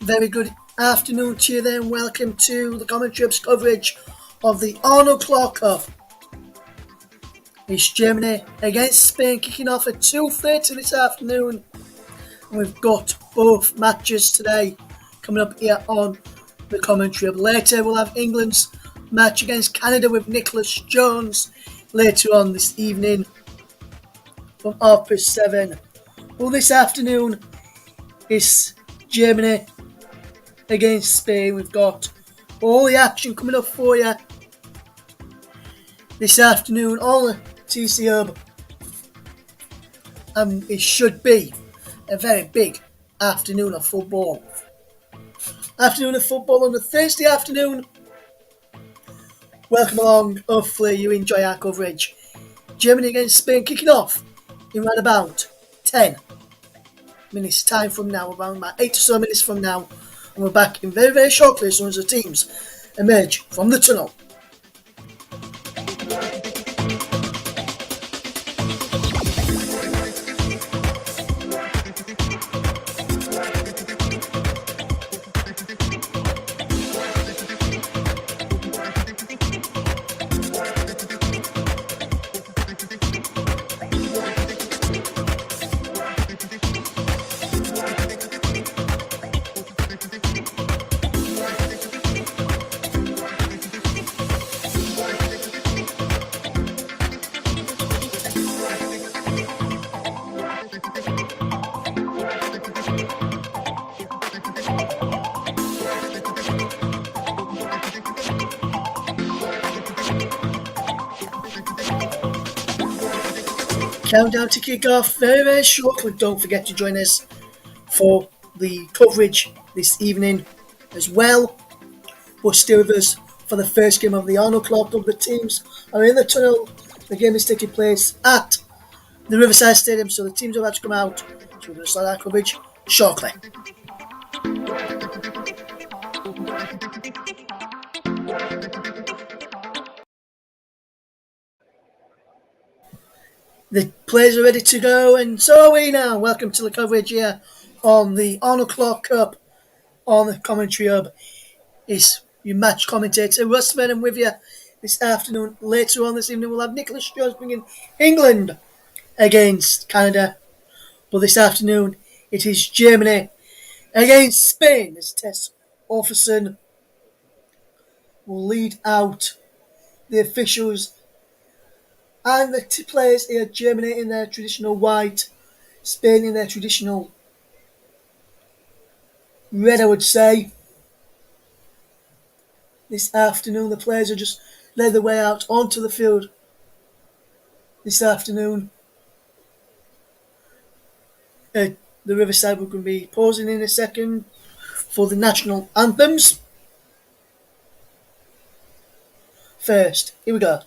Very good afternoon to you then. Welcome to the commentary coverage of the Arnold Clark Cup. It's Germany against Spain kicking off at 2:30 this afternoon. And we've got both matches today coming up here on the commentary. Later we'll have England's match against Canada with Nicholas Jones later on this evening from 7:30. Well, this afternoon is Germany against Spain. We've got all the action coming up for you this afternoon on the TC Hub, and it should be a very big afternoon of football. Afternoon of football on a Thursday afternoon. Welcome along. Hopefully you enjoy our coverage. Germany against Spain kicking off in around about 10 minutes time from now, around about 8 or so minutes from now. And we're back in very, very shortly as soon as the teams emerge from the tunnel. Countdown to kick off very, very shortly. Don't forget to join us for the coverage this evening as well. But stay with us for the first game of the Arnold Clark Cup. The teams are in the tunnel. The game is taking place at the Riverside Stadium, so the teams are about to come out. So we're going to start our coverage shortly. The players are ready to go, and so are we now. Welcome to the coverage here on the Arnold Clark Cup on the commentary hub. It's your match commentator, Russ Venom, with you this afternoon. Later on this evening, we'll have Nicholas Jones bringing England against Canada. But this afternoon, it is Germany against Spain, as Tess Orferson will lead out the officials. And the players here, Germany in their traditional white, Spain in their traditional red, I would say. This afternoon, the players are just led their way out onto the field this afternoon. The Riverside, we're going to be pausing in a second for the national anthems. First, here we go.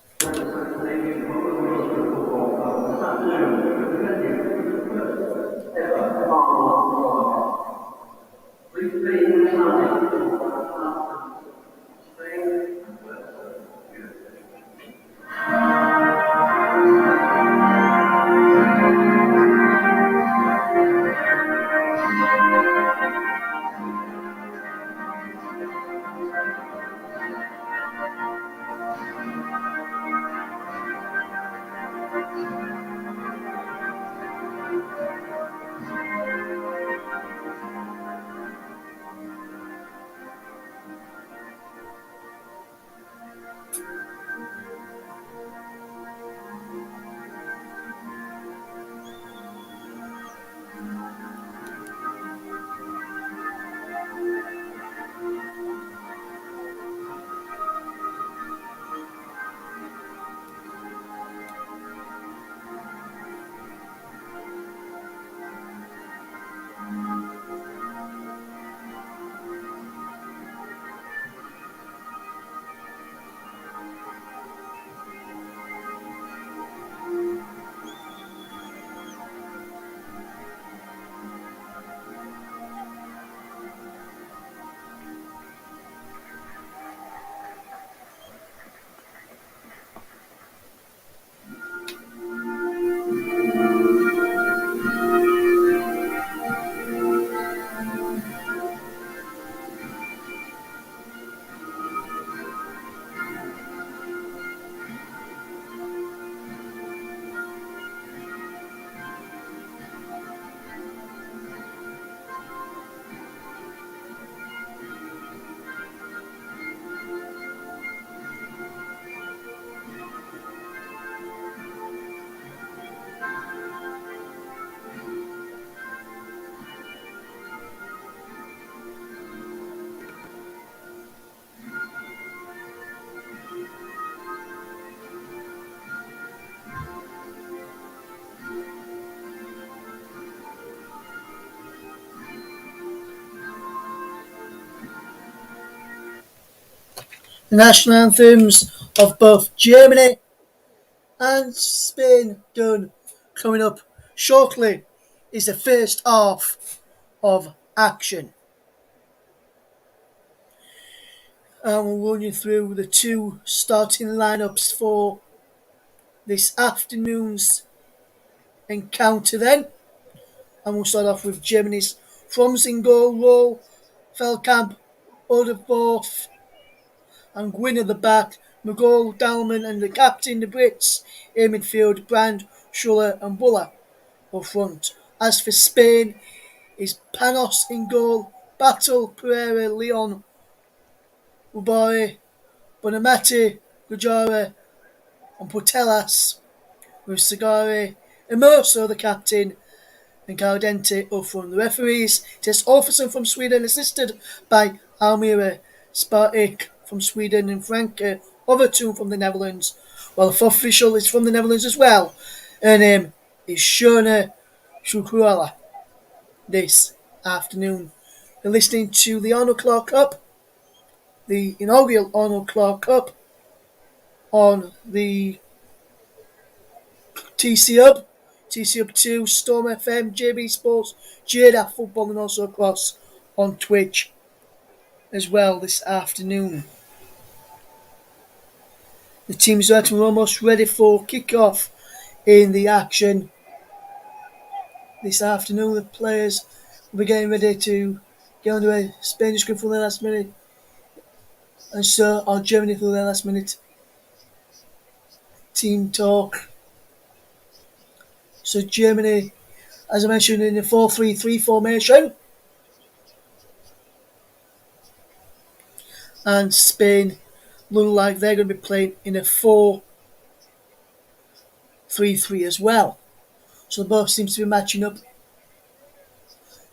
The national anthems of both Germany and Spain done. Coming up shortly is the first half of action. And we'll run you through the two starting lineups for this afternoon's encounter then. And we'll start off with Germany's Fromms in goal, Roll, Feldkamp, Odeforth, and Gwyn at the back, McGall, Dalman, and the captain, the Brits, in midfield, Brand, Schuller, and Buller up front. As for Spain, is Panos in goal, Battle, Pereira, Leon, Ubari, Bonamati, Gujara, and Putellas, with Sagari, Emerso, the captain, and Caldente up front. The referees, Tess Orferson from Sweden, assisted by Almira Spartik from Sweden and Franke Overtoon from the Netherlands, while the fourth official is from the Netherlands as well. Her name is Shona Shukruala. This afternoon, you're listening to the Arnold Clark Cup, the inaugural Arnold Clark Cup on the TC Hub, TC Hub 2, Storm FM, JB Sports, JDA Football, and also across on Twitch as well this afternoon. The teams are almost ready for kick-off in the action this afternoon. The players will be getting ready to get underway. Spain is going for their last minute, and so are Germany for their last minute team talk. So Germany, as I mentioned, in the 4-3-3 formation, and Spain look like they're going to be playing in a 4-3-3 as well. So both seems to be matching up.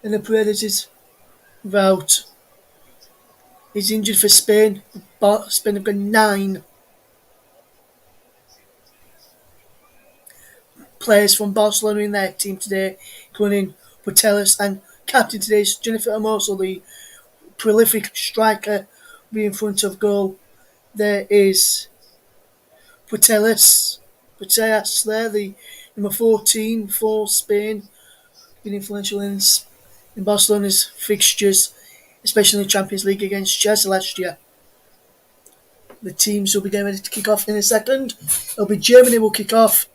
And the Paredes is out. He's injured for Spain. But Spain have got 9 players from Barcelona in their team today, including Putellas, and captain today is Jennifer Hermoso, the prolific striker, be in front of goal. There is Putellas there, the number 14 for Spain, been influential in Barcelona's fixtures, especially in the Champions League against Chelsea last year. The teams will be getting ready to kick off in a second. It'll be Germany will kick off,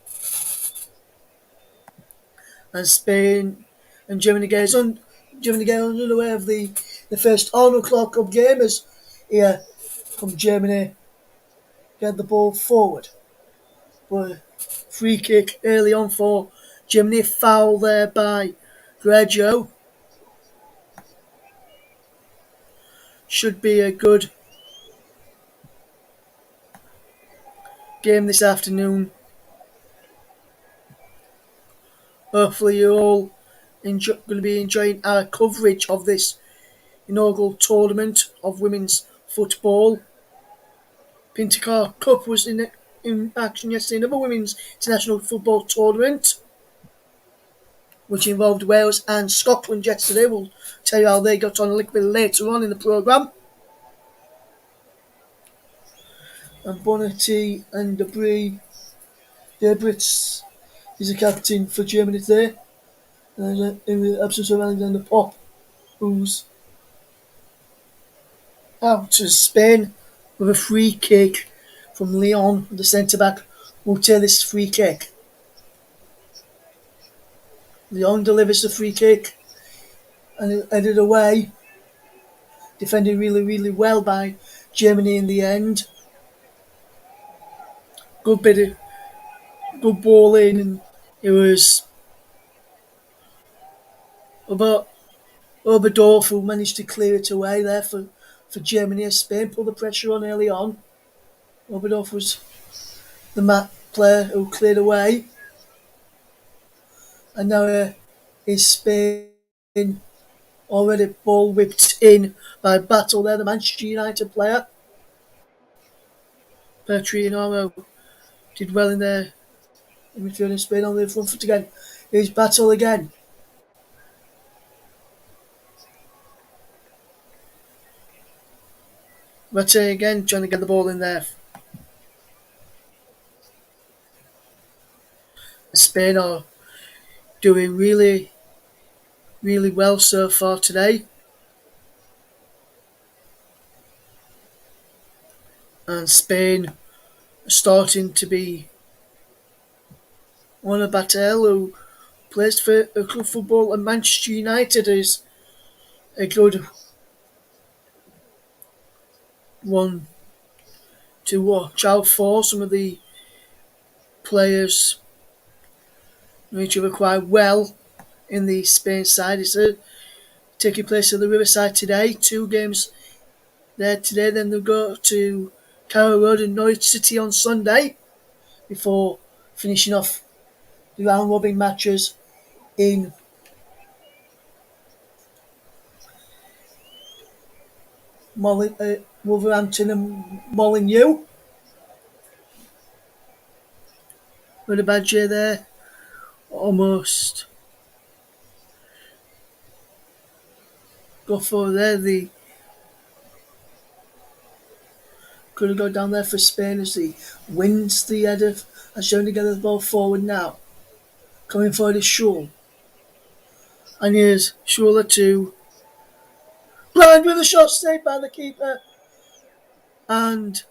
and Spain and Germany get underway of the first Arnold Clark Cup game as here from Germany get the ball forward. But free kick early on for Germany, foul there by Greggio. Should be a good game this afternoon. Hopefully you're all going to be enjoying our coverage of this inaugural tournament of women's football. Pintercar Cup was in action yesterday, another women's international football tournament, which involved Wales and Scotland yesterday. We'll tell you how they got on a little bit later on in the programme. And Bonnetti and Debrits is a captain for Germany today. And in the absence of Alexander Pop, who's out to Spain with a free kick from Leon, the centre back, will take this free kick. Leon delivers the free kick and headed away. Defended really, really well by Germany in the end. Good ball in, and it was about Oberdorf who managed to clear it away there for Germany as Spain pulled the pressure on early on. Oberdorf was the player who cleared away. And now is Spain already ball whipped in by Battle there, the Manchester United player. Petri and Oro did well in there. In midfield in Spain on the front foot again. Here's Battle again. Rete again trying to get the ball in there. Spain are doing really, really well so far today. And Spain are starting to be one of Battle who plays for club football, and Manchester United is a good one to watch out for. Some of the players know each other quite well in the Spain side. It's taking place at the Riverside today. 2 games there today. Then they'll go to Carrow Road and Norwich City on Sunday before finishing off the round robin matches in Wolverhampton and Molineux. With a Badger there, almost go for there. The could have gone down there for Spain as he wins the header and showing to get the ball forward now. Coming forward is Schul. And here's Schuler to blind with a shot saved by the keeper. And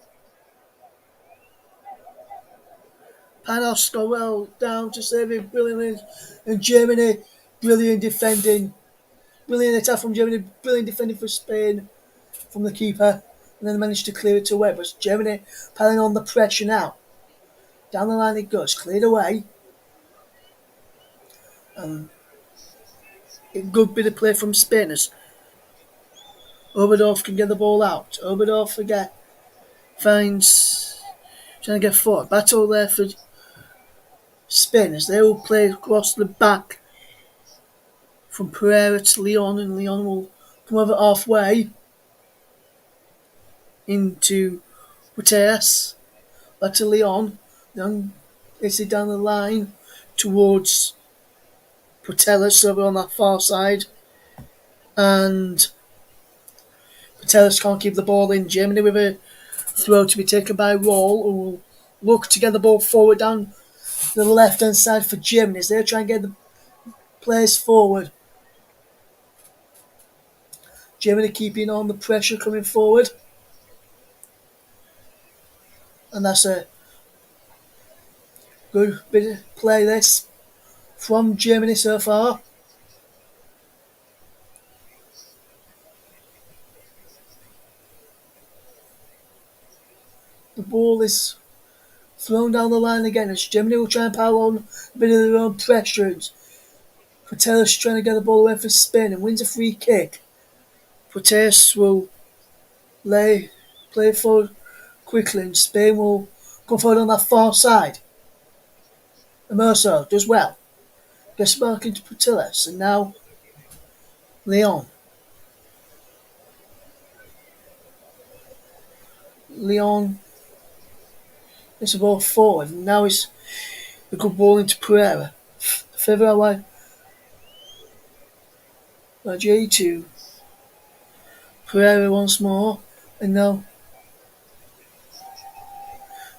Panos got well down to save it brilliantly. And Germany, brilliant defending. Brilliant attack from Germany, brilliant defending for Spain from the keeper. And then managed to clear it away. But Germany piling on the pressure now. Down the line it goes, cleared away. A good bit of play from Spain as Oberdorf can get the ball out. Oberdorf again finds trying to get forward. Battle there for Spain as they will play across the back from Pereira to Leon, and Leon will come over halfway into Puteas. Back to Leon. Leon is it down the line towards Putelas over on that far side. And Putelas can't keep the ball in. Germany with a throw to be taken by Roll, who will look to get the ball forward down the left hand side for Germany as they try and get the players forward. Germany keeping on the pressure coming forward. And that's a good bit of play this from Germany so far. The ball is thrown down the line again as Germany will try and pile on a bit of their own pressure. Putellas trying to get the ball away for Spain and wins a free kick. Putellas will play forward quickly and Spain will come forward on that far side. Emerso does well. Gets back into Putellas and now Leon. Leon gets the ball forward and now it's a good ball into Pereira. Further away by J2. Pereira once more and now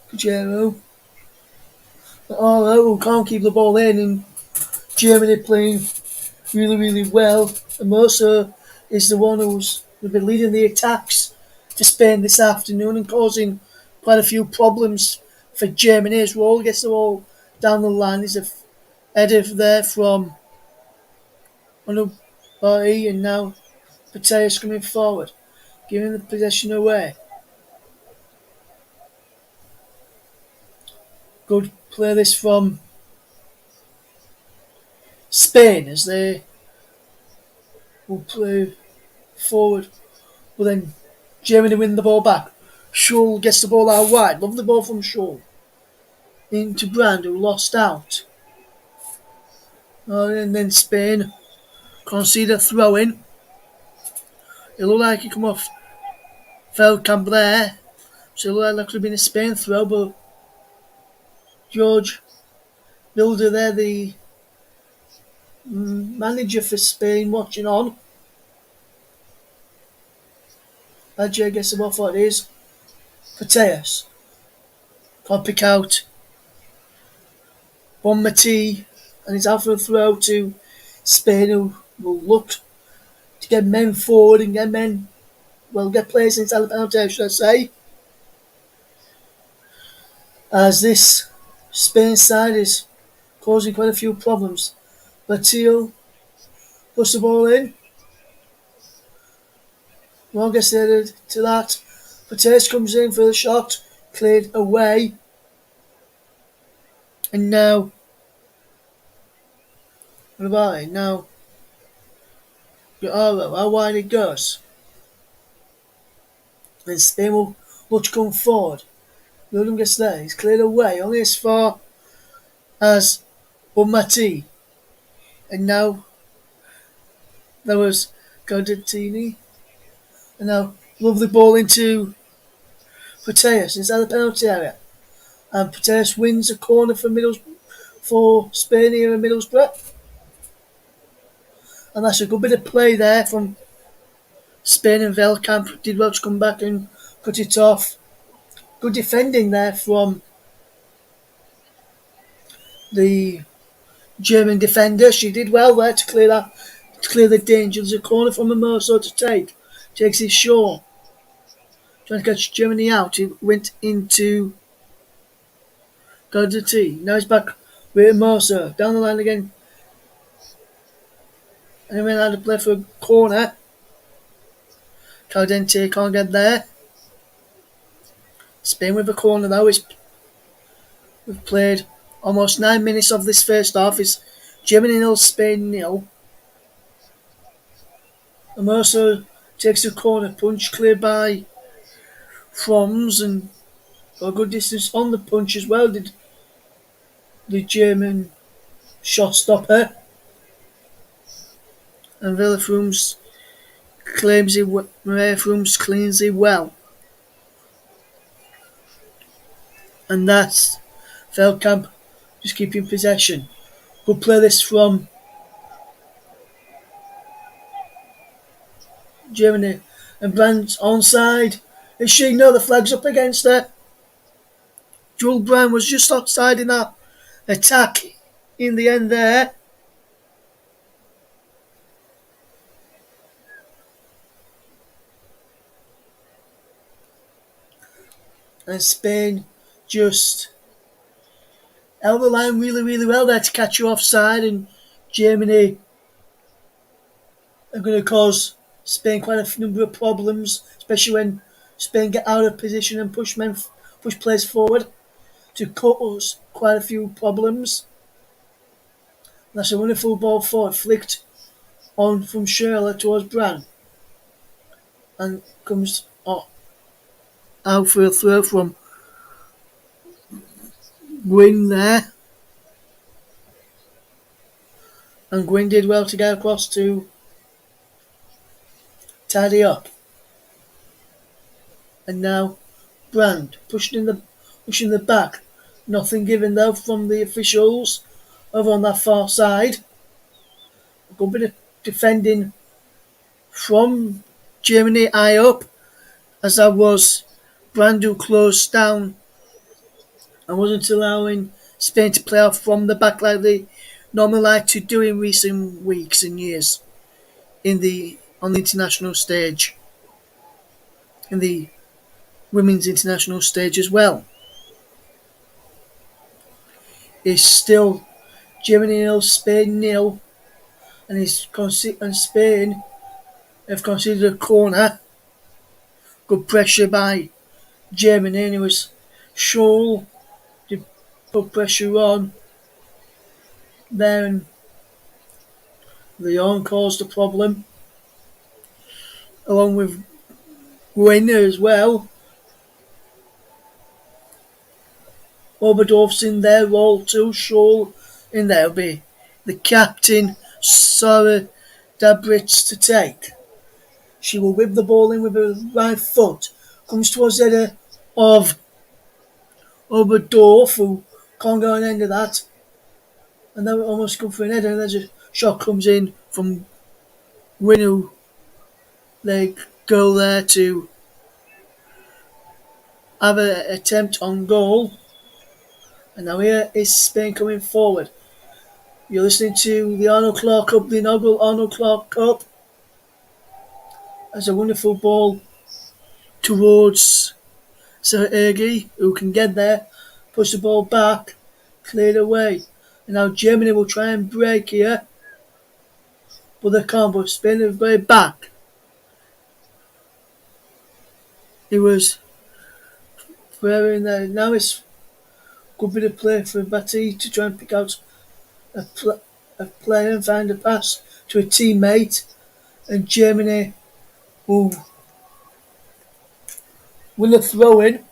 Pajero. Oh, can't keep the ball in and Germany playing really well. And Mercer is the one who's been leading the attacks for Spain this afternoon and causing quite a few problems for Germany as well. Gets the ball down the line. There's a header there from Arnold and now Pateas coming forward, giving the possession away. Good play this from Spain as they will play forward. But then Germany win the ball back. Schull gets the ball out wide. Love the ball from Schull. Into Brand who lost out. And then Spain concede a throw in. It looked like it come off Feldkamp there. So it looked like that could have been a Spain throw, but George Bilder there, the manager for Spain, watching on. Badger gets the ball for it is. Pateas. Can't pick out Bonmati and he's out for a throw to Spain who will look to get men forward and get players inside the penalty area, should I say. As this Spain side is causing quite a few problems. Batil puts the ball in. Won't get added to that. Pateas comes in for the shot, cleared away. And now, what about it? Now, Guerrero, how wide it goes. And Spain will look to come forward. William gets there, he's cleared away, only as far as Bonmati. And now, there was Gardantini. And now, lovely ball into Pateas inside the penalty area. And Pateas wins a corner for Spain here in Middlesbrough. And that's a good bit of play there from Spain, and Veldkamp did well to come back and cut it off. Good defending there from the German defender. She did well there to clear the danger. There's a corner from Emerso to take. Takes his shot. Trying to catch Germany out. He went into Gardati. Now he's back with Emerso. Down the line again. And he went out to play for a corner. Caldente can't get there. Spain with a corner though. We've played almost 9 minutes of this first half. It's Germany 0, Spain 0. Emerso takes a corner punch, cleared by Froms, and got a good distance on the punch as well, did the German shot stopper. And Frooms claims Frooms cleans it well. And that's Feldkamp just keeping possession. Good play this from Germany. And Brandt's onside. Is she? No, the flag's up against her. Jules Brand was just outside in that attack in the end there. And Spain just held the line really well there to catch you offside, and Germany are going to cause Spain quite a number of problems, especially when Spain get out of position and push players forward to cause quite a few problems. That's a wonderful ball forward, flicked on from Shirley towards Brand, and comes out for a throw from Gwyn there. And Gwyn did well to get across to tidy up. And now Brand pushing the back. Nothing given though from the officials over on that far side. A good bit of defending from Germany high up, as that was Brand who closed down and wasn't allowing Spain to play off from the back like they normally like to do in recent weeks and years on the international stage, in the women's international stage as well. It's still Germany nil, Spain nil, and Spain have conceded a corner. Good pressure by Germany, and it was Scholl to put pressure on there, and Leon caused a problem, along with Gwynner as well. Oberdorf's in there, role too, Scholl in there will be the captain, Sarah Dabritz, to take. She will whip the ball in with her right foot, comes towards the header of Oberdorf, who can't go on the end of that, and then almost go for an header, and there's a shot comes in from Gwynner, who they go there to have an attempt on goal. And now here is Spain coming forward. You're listening to the Arnold Clark Cup, the inaugural Arnold Clark Cup. There's a wonderful ball towards Sarah Ergi, who can get there, push the ball back, cleared away. And now Germany will try and break here, but they can't, but Spain have got it back. It was Ferrer in there. Now it's a good bit of play for Batty to try and pick out a player and find a pass to a teammate, and Germany will win a throw-in.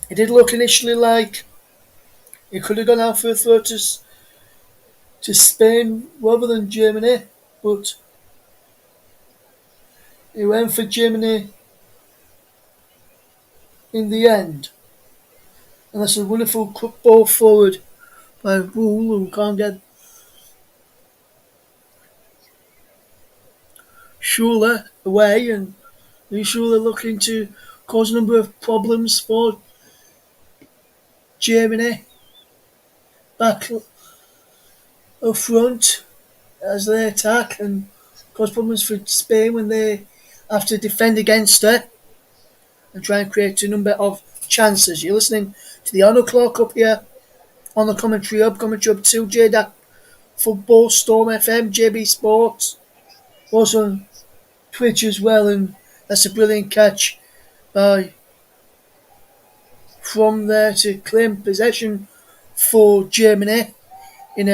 It did look initially like it could have gone out for a throw to Spain rather than Germany, but it went for Germany in the end. And that's a wonderful quick ball forward by Wool, who can't get Schuler away, and Schuler looking to cause a number of problems for Germany back up front as they attack, and cause problems for Spain when they have to defend against her and try and create a number of chances. You're listening to the Arnold Clark Cup here on the Commentary Hub 2, JDAC Football, Storm FM, JB Sports, also on Twitch as well, and that's a brilliant catch by from there to claim possession for Germany in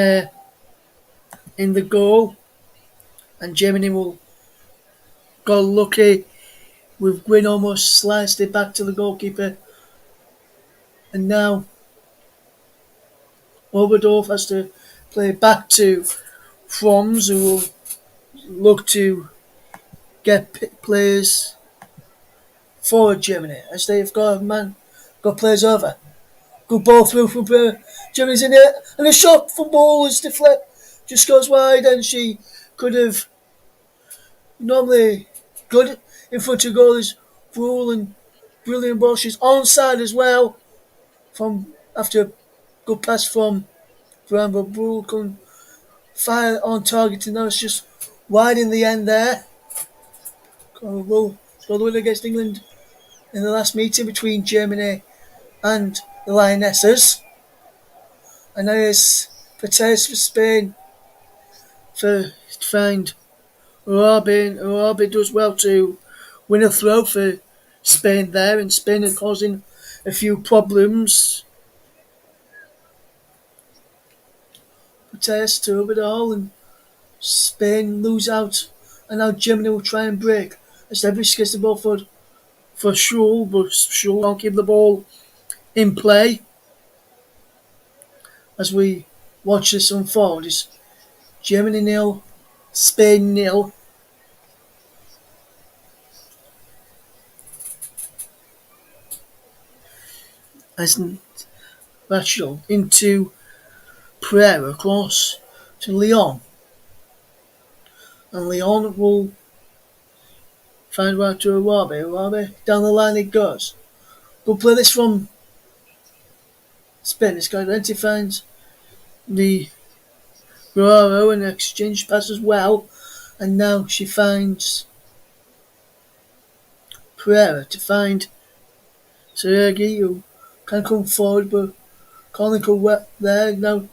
the goal, and Germany will got lucky with Gwyn almost sliced it back to the goalkeeper, and now Oberdorf has to play back to Froms, who will look to get players for Germany as they've got players over. Good ball through from Germany's in it, and a shot for ball is deflect, just goes wide, and she could have normally good in front of goal is Brule, and brilliant ball. She's onside as well from after a good pass from Brown, but Brule can fire on target, and now it's just wide in the end there. Will scored the win against England in the last meeting between Germany and the Lionesses. And now it's Pates for Spain to find Urabi, and Urabi does well to win a throw for Spain there, and Spain are causing a few problems protest to it all, and Spain lose out, and now Germany will try and break. As Everest gets the ball for Schul, but Schul can't keep the ball in play. As we watch this unfold, it's Germany nil, Spain nil. As Rachel into Pereira across to Leon, and Leon will find out to Arabi. Arabi down the line it goes. We'll play this from Spain. This guy then finds the Guerrero and exchange pass as well, and now she finds Pereira to find Sergi, who can come forward, but Colin could wet there. Now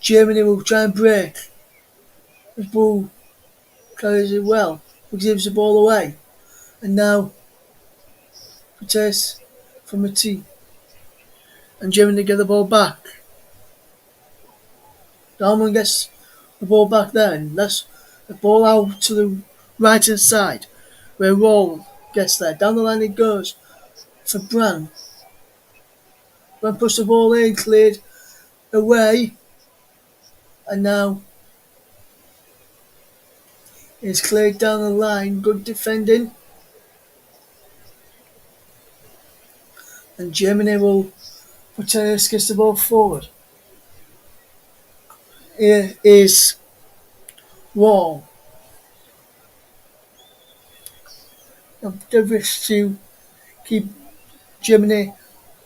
Germany will try and break. The ball carries it well, but gives the ball away, and now protest from a tee, and Germany get the ball back. Dalman gets the ball back there, and that's the ball out to the right hand side, where Roll gets there. Down the line it goes for Brand. Brand pushed the ball in, cleared away, and now it's cleared down the line. Good defending, and Germany will Mateus gets the ball forward. Here is Wall. The risk to keep Germany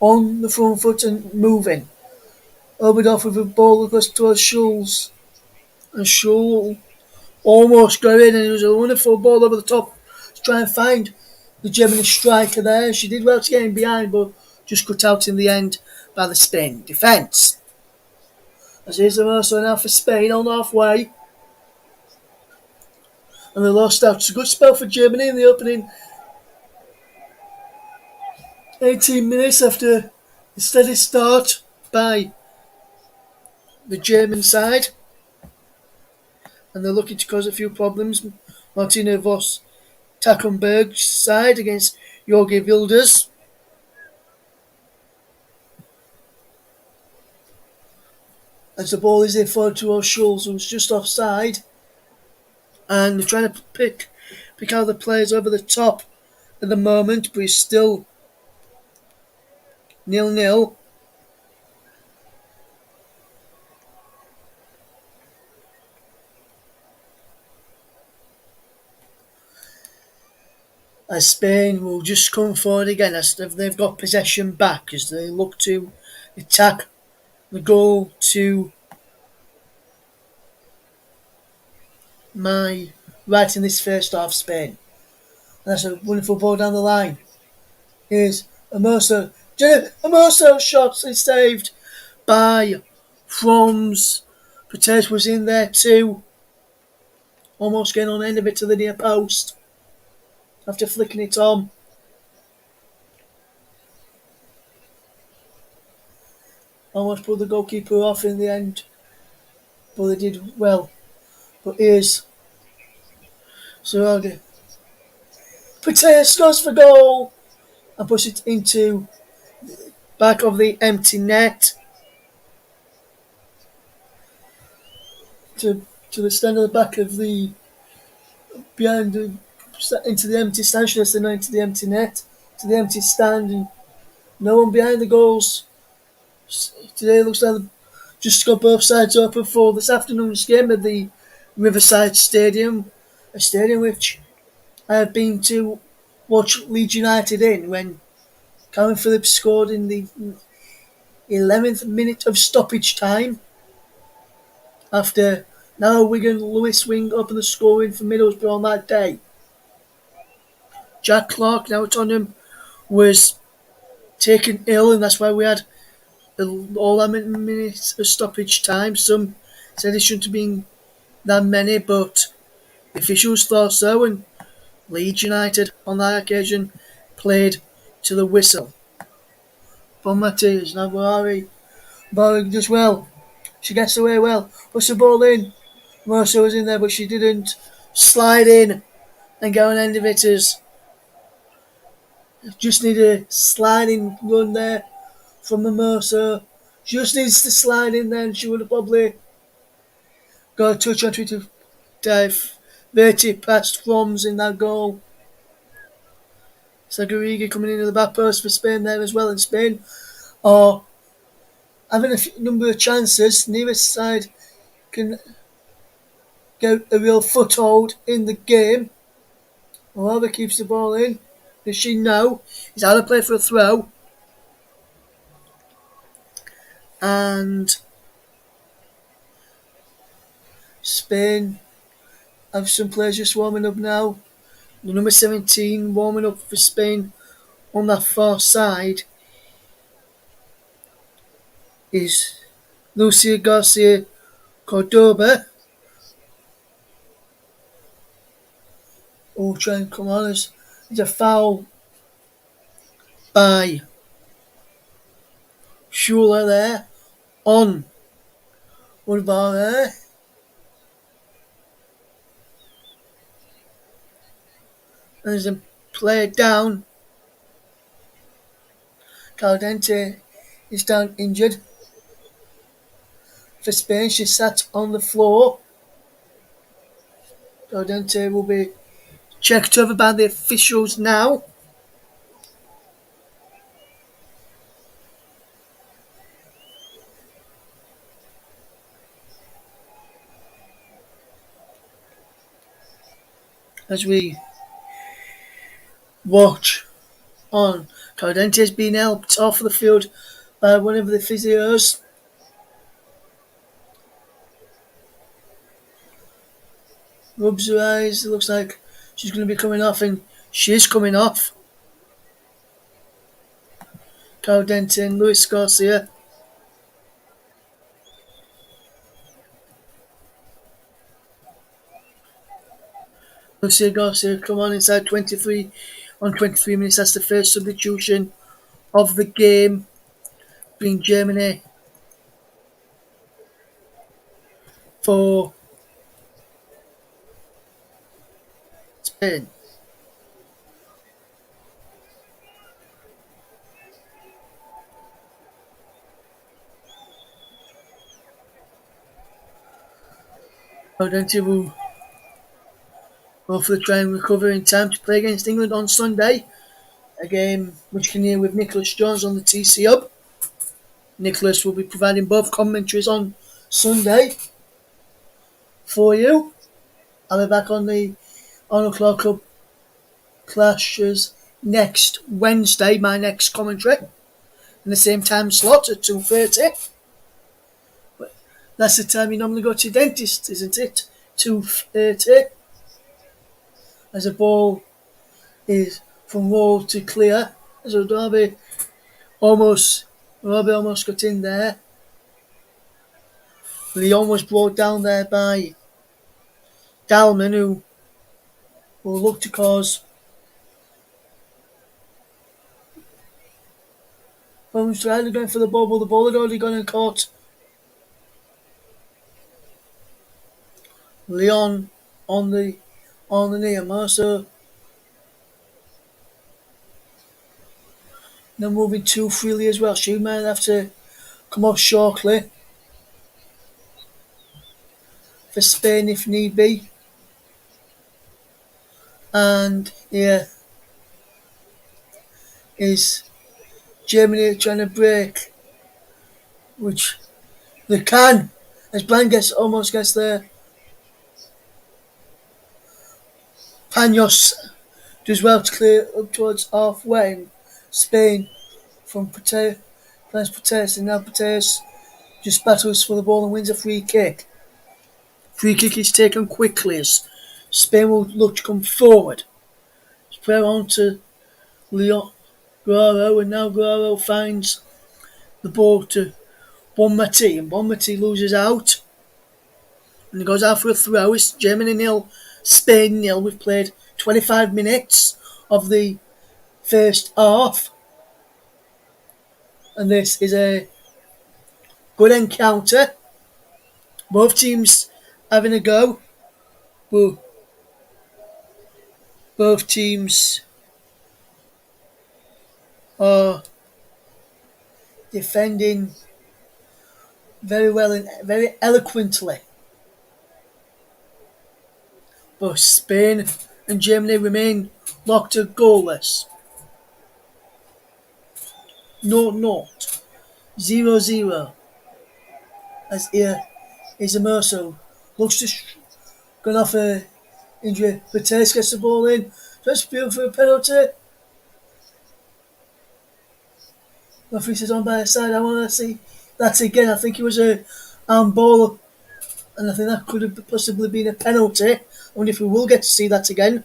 on the front foot and moving. Oberdorf with a ball across towards Schulz. And Schulz almost got in, and it was a wonderful ball over the top to try and find the German striker there. She did well to get in behind, but just cut out in the end by the Spain defence. As here's the Mercer now for Spain on halfway. And they lost out. It's a good spell for Germany in the opening 18 minutes after a steady start by the German side. And they're looking to cause a few problems. Martina Voss Tackenberg's side against Jorge Wilders. As the ball is in forward towards Schulz, who's just offside. And they're trying to pick out the players over the top at the moment, but he's still 0-0. As Spain will just come forward again as they've got possession back as they look to attack the goal to my right in this first half, Spain. And that's a wonderful ball down the line. Here's Amoso. Amoso shot is saved by Froms. Pates was in there too. Almost getting on the end of it to the near post. After flicking it on. Almost put the goalkeeper off in the end. But they did well. But here's Saraga. Pates scores for goal. And puts it into back of the empty net. To the stand at the back of the behind the into the empty stand, should I say, not into the empty net, to the empty stand, and no one behind the goals. Today looks like just got both sides open for this afternoon's game at the Riverside Stadium, a stadium which I have been to watch Leeds United in when Calvin Phillips scored in the 11th minute of stoppage time. After now Wigan Lewis Wing opened the scoring for Middlesbrough on that day. Jack Clark, now at Tottenham, was taken ill, and that's why we had all that minutes of stoppage time. Some said it shouldn't have been that many, but the officials thought so, and Leeds United on that occasion played to the whistle. Bon Matthias, now Barry does well. She gets away well. Puts the ball in. Mercer was in there, but she didn't. Slide in and go on end of it as just need a sliding run there from the Mercer. Just needs to slide in there and she would have probably got a touch on it to dive 30 past Froms in that goal. Sagarigi coming into the back post for Spain there as well, and Spain are having a number of chances. Neither side can get a real foothold in the game. Whoever keeps the ball in, does she know? He's out of play for a throw. And Spain have some players just warming up now. The number 17 warming up for Spain on that far side is Lucia Garcia Cordoba. Oh, try and come on. It's a foul by Schuler there on Woodbar there. And there's a player down. Caldente is down injured. For Spain, she sat on the floor. Caldente will be checked over by the officials now. As we watch on, Caldente is being helped off the field by one of the physios. Rubs her eyes, it looks like she's going to be coming off, and she is coming off. Caldente and Luis Garcia. Lucia Garcia come on inside 23 on 23 minutes. That's the first substitution of the game, being Germany for Spain. Caldente will hopefully try and recover in time to play against England on Sunday. A game which can hear with Nicholas Jones on the TC Hub. Nicholas will be providing both commentaries on Sunday for you. I'll be back on the Arnold Clark Cup clashes next Wednesday, my next commentary, in the same time slot at 2:30. But that's the time you normally go to your dentist, isn't it? 2:30. As the ball is from roll to clear. So Robbie almost got in there. Leon was brought down there by Dalman, who will look to cause problems. Trying going for the ball, but the ball had already gone and caught Leon on the knee. Mercer now moving too freely as well. She might have to come off shortly for Spain if need be. And here is Germany trying to break, which they can, as Blanc almost gets there. Panos does well to clear up towards halfway. Spain from Pateas, and now Pateas just battles for the ball and wins a free kick. Free kick is taken quickly as Spain will look to come forward. Spread on to Leon Guerrero, and now Guerrero finds the ball to Bonmati, and Bonmati loses out. And he goes out for a throw. It's Germany 0, Spain 0. We've played 25 minutes of the first half. And this is a good encounter Both teams having a go. Bo- Both teams are defending very well and very eloquently. But Spain and Germany remain locked to goalless. 0-0. 0-0. As here is Emerso. Looks to going off a injury. Bates gets the ball in. Just feel for a penalty. Referee says on by the side. I want to see that again. I think it was a ball, and I think that could have possibly been a penalty. I wonder if we will get to see that again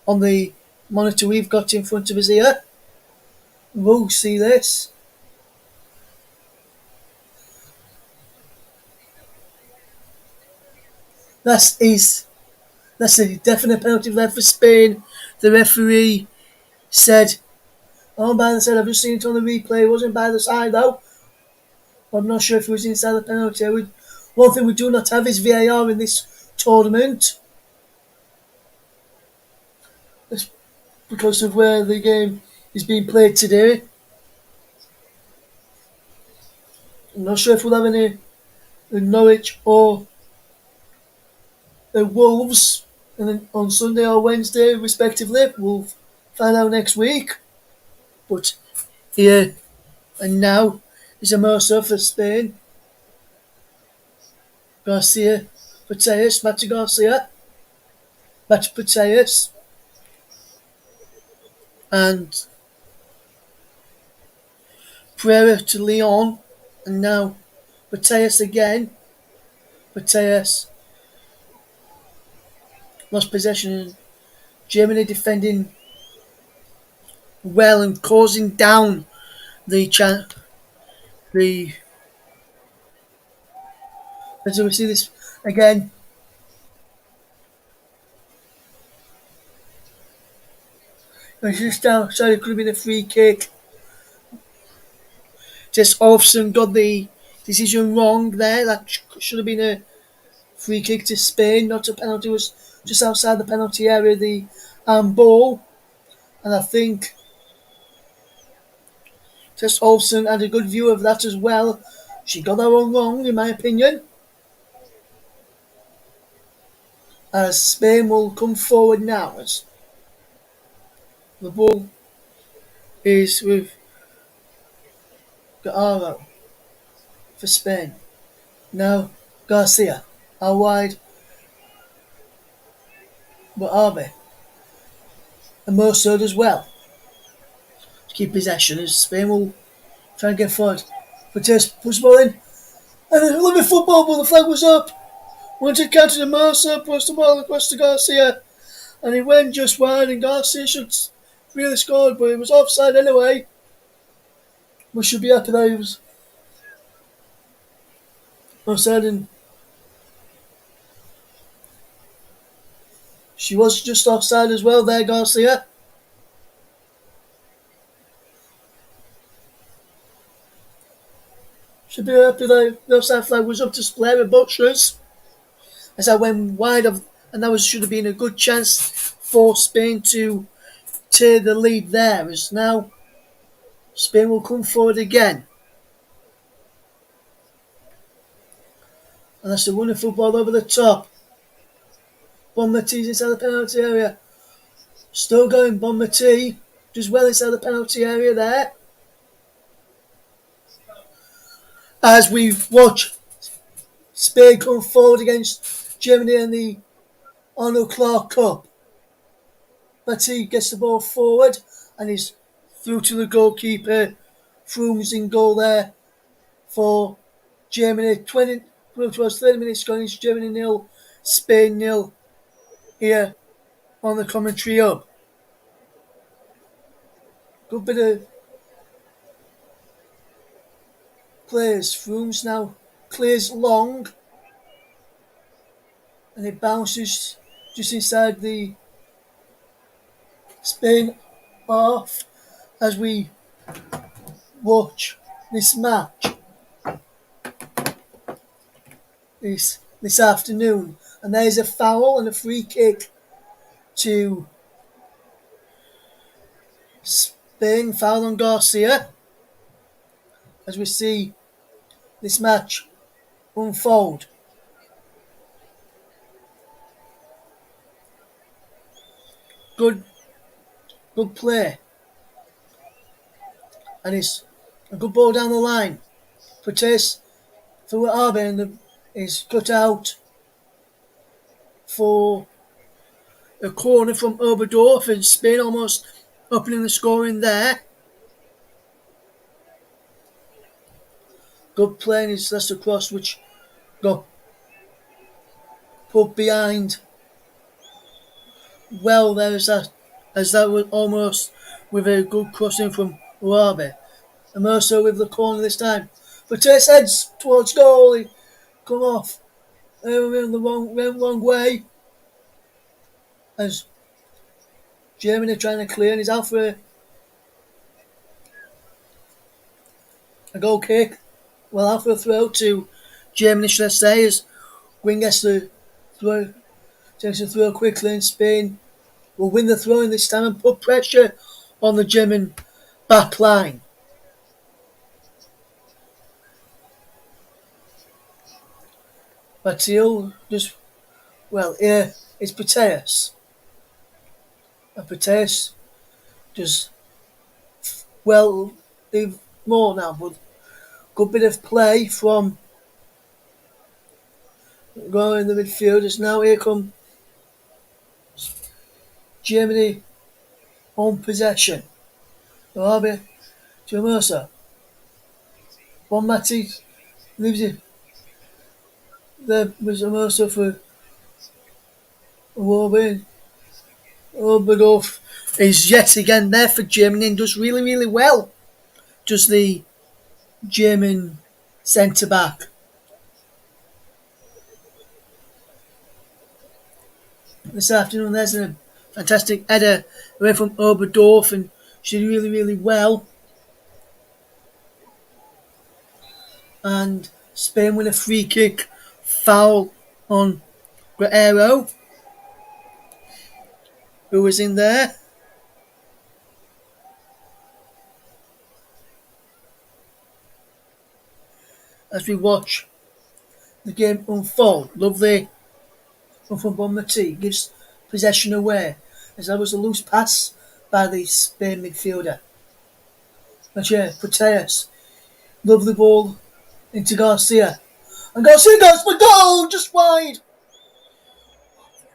on the monitor we've got in front of us here. We'll see this. That's a definite penalty there for Spain. The referee said, "Oh, by the side, I've just seen it on the replay. It wasn't by the side though. I'm not sure if it was inside the penalty." One thing we do not have is VAR in this tournament. It's because of where the game is being played today. I'm not sure if we'll have any in Norwich or the Wolves and then on Sunday or Wednesday, respectively. We'll find out next week. But here and now is a Mercer for Spain. Garcia, Pateas, Mati Garcia, Mati Pateas, and Pereira to Leon, and now Pateas again. Pateas lost possession. Germany defending well and causing down the the. As we see this again, it's just outside. It could have been a free kick. Just Olofsson got the decision wrong there. That should have been a free kick to Spain, not a penalty. It was just outside the penalty area, the ball. And I think Tess Olsen had a good view of that as well. She got that one wrong, in my opinion. As Spain will come forward now. As the ball is with Gaaro for Spain. Now Garcia. How wide? But are they? And Mercer as well. To keep possession as Spain will try and get forward. But just push the ball in. And a little bit football, but the flag was up. Wanted to counter to Mercer, pushed the ball across to Garcia. And he went just wide, and Garcia should really scored, but it was offside anyway. We should be happy that he was offside, and she was just offside as well there, Garcia. Should be happy that the offside flag was up to Blair Butchers as I went wide of, and that should have been a good chance for Spain to tear the lead there. As now Spain will come forward again, and that's the wonderful ball over the top. Bonmatie's inside the penalty area. Still going, Bonmatie just well inside the penalty area there. As we watch Spain come forward against Germany in the Arnold Clark Cup. Matty gets the ball forward and is through to the goalkeeper. Froome's in goal there for Germany. 30 minutes gone. It's Germany 0, Spain 0 here on the commentary hub. Good bit of players. Froome's now clears long and it bounces just inside the Spain half as we watch this match. this afternoon. And there's a foul and a free kick to Spain. Foul on Garcia as we see this match unfold. Good, good play, and it's a good ball down the line. Protes for Arbe and is cut out for a corner from Oberdorf, and Spain almost opening the scoring there. Good play, and it's Leicester cross which got put behind well there as that was almost with a good crossing from Urabe. And Mercer with the corner this time. Protes heads towards goal. He come off. They were in the wrong way. As Germany trying to clear, and he's out for a goal kick. Well, out for a throw to Germany, should I say, as Gwyn gets the throw, takes the throw quickly, and Spain will win the throw in this time and put pressure on the German back line. Batil just, well, here it's Proteus. And Proteus just, well, they've more now, but good bit of play from going in the midfielders. Now here come Germany on possession. Arabi to Mercer. One Mati leaves it. There was a Mercer for Arabi. Oberdorf is yet again there for Germany and does really, really well. Does the German centre back. This afternoon there's a fantastic header away from Oberdorf, and she did really, really well. And Spain win a free kick, foul on Guerrero, who was in there. As we watch the game unfold, lovely from Bonmati gives possession away, as that was a loose pass by the Spain midfielder. Mathieu Proteus, lovely ball into Garcia, and Garcia goes for goal, just wide.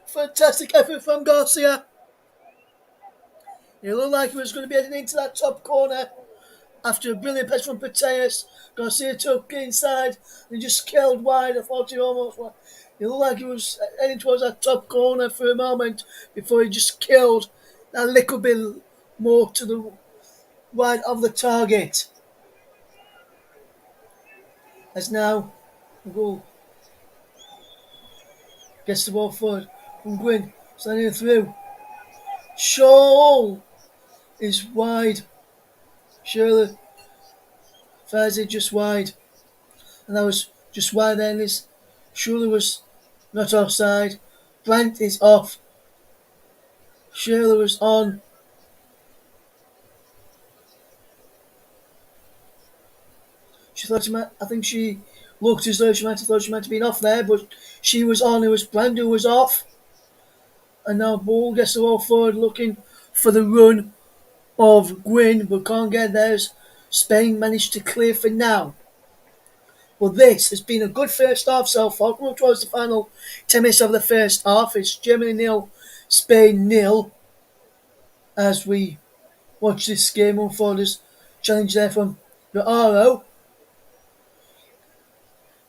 Fantastic effort from Garcia. It looked like he was going to be heading into that top corner after a brilliant pass from Proteus. Garcia took inside and just killed wide. I thought he almost won. It looked like he was heading towards that top corner for a moment before he just killed that little bit more to the wide of the target. As now the goal gets the ball forward from Gwyn, sliding through. Shaw is wide. Shirley fires it just wide, and that was just wide. Then this Shirley was not offside. Brandt is off. Shirley was on. She thought she might. I think she looked as though she might have thought she might have been off there, but she was on. It was Brandt who was off, and now Ball gets the ball forward, looking for the run of Gwyn, but can't get there as Spain managed to clear for now. Well, this has been a good first half so far. Coming towards the final 10 minutes of the first half, it's Germany 0, Spain 0. As we watch this game unfold, as challenge there from Guerrero.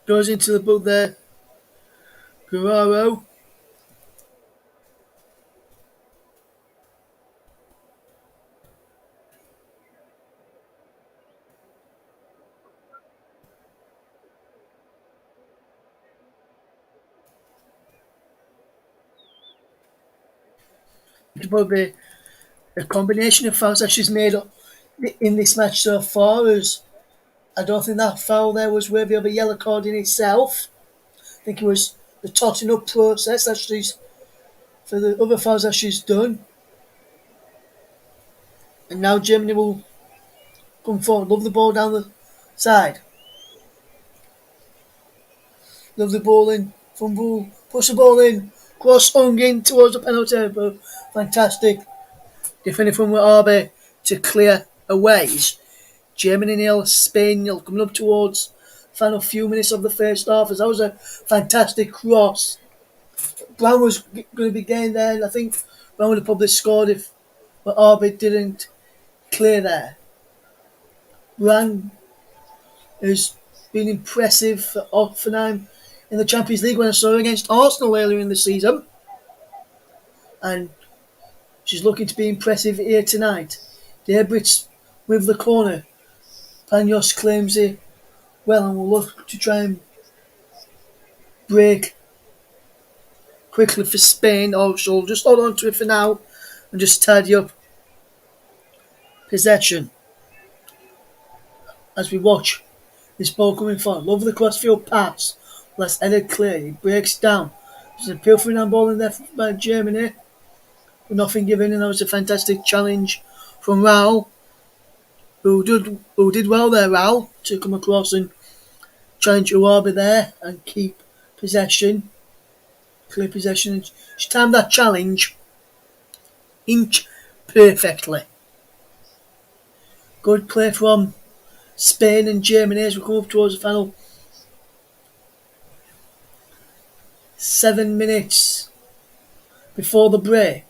Goes into the boot there. Guerrero. It could probably be a combination of fouls that she's made in this match so far, as I don't think that foul there was worthy of a yellow card in itself. think it was the totting up process that she's for the other fouls that she's done. And now Germany will come forward. Love the ball down the side. Love the ball in. Fumble. Push the ball in. Cross hung in towards the penalty area. Fantastic. Defending from Arbe to clear away. Germany 0, Spain 0. Coming up towards the final few minutes of the first half. As that was a fantastic cross. Brown was going to be getting there. And I think Brown would have probably scored if Arbe didn't clear there. Brown has been impressive for Hoffenheim in the Champions League when I saw her against Arsenal earlier in the season. And she's looking to be impressive here tonight. The Brits with the corner. Panyos claims it well and will look to try and break quickly for Spain. Or she'll just hold on to it for now and just tidy up possession. As we watch this ball coming forward. Love the crossfield pass. Let's headed clear. It breaks down. There's a pilfering handball in there by Germany. With nothing given, and that was a fantastic challenge from Raul. Who did well there, Raul, to come across and challenge Uwabe there and keep possession. Clear possession. She timed that challenge inch perfectly. Good play from Spain and Germany as we come up towards the final 7 minutes before the break.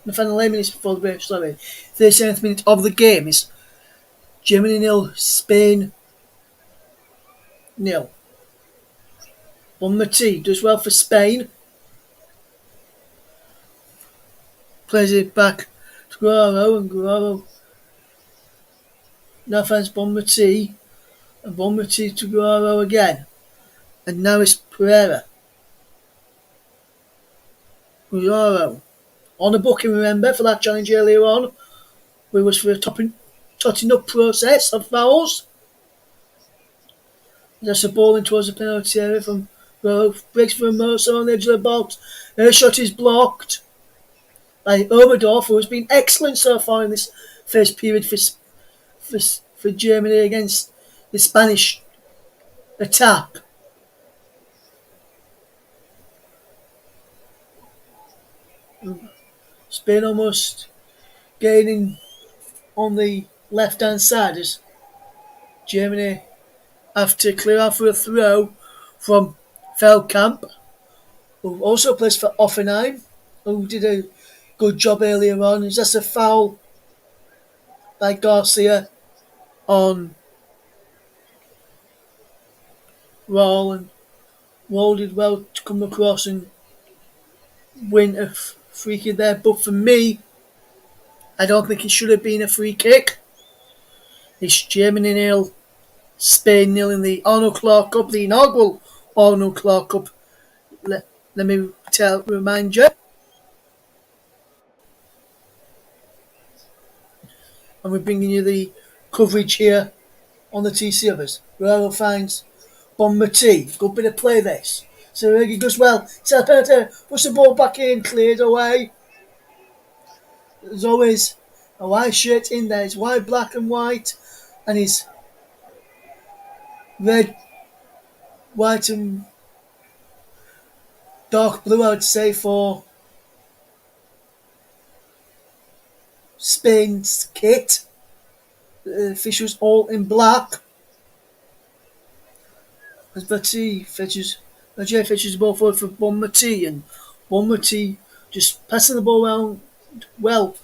The final 8 minutes before the break, 37th minute of the game is Germany 0, Spain 0. Bonmati does well for Spain. Plays it back to Guerrero, and Guerrero now finds Bonmati, and Bonmati to Guerrero again. And now it's Pereira. Guerrero. On the booking, remember, for that challenge earlier on, we was for a totting up process of fouls. There's a ball in towards the penalty area from Guerrero. Breaks for Mercer on the edge of the box. Her shot is blocked by Oberdorf, who has been excellent so far in this first period for Germany against the Spanish attack. Spain almost gaining on the left hand side as Germany have to clear out for a throw from Feldkamp, who also plays for Hoffenheim, who did a good job earlier on. It's just a foul by Garcia on Raul, and Raul did well to come across and win a free kick there, but for me, I don't think it should have been a free kick. It's Germany 0, Spain 0 in the Arnold Clark Cup, the inaugural Arnold Clark Cup. Let me remind you. And we're bringing you the coverage here on the TC others. Guerrero finds Bonmati. Good bit of play this. So he does well. Serpenta puts the ball back in, cleared away. There's always a white shirt in there. It's white, black and white. And his red, white and dark blue, I would say, for Spain's kit. The officials all in black. As Batty fetches the ball forward for Bonmati, and Bonmati just passing the ball around well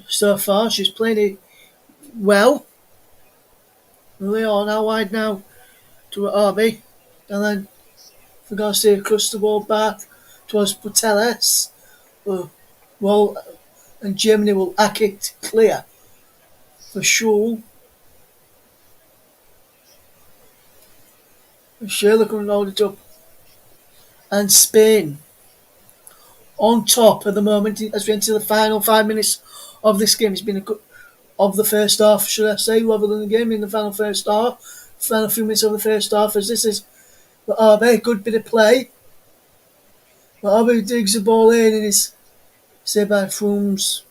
so far. She's playing it well. They are now wide now to RB, and then for Garcia across the ball back towards Puteles. Well, and Germany will hack it clear for Schul. Schürrle can hold it up. And Spain on top at the moment as we enter the final 5 minutes of this game. It's been of the first half, should I say, rather than the game in the final first half. final few minutes of the first half, as this is a very good bit of play. But Arby digs the ball in and is saved by Frooms,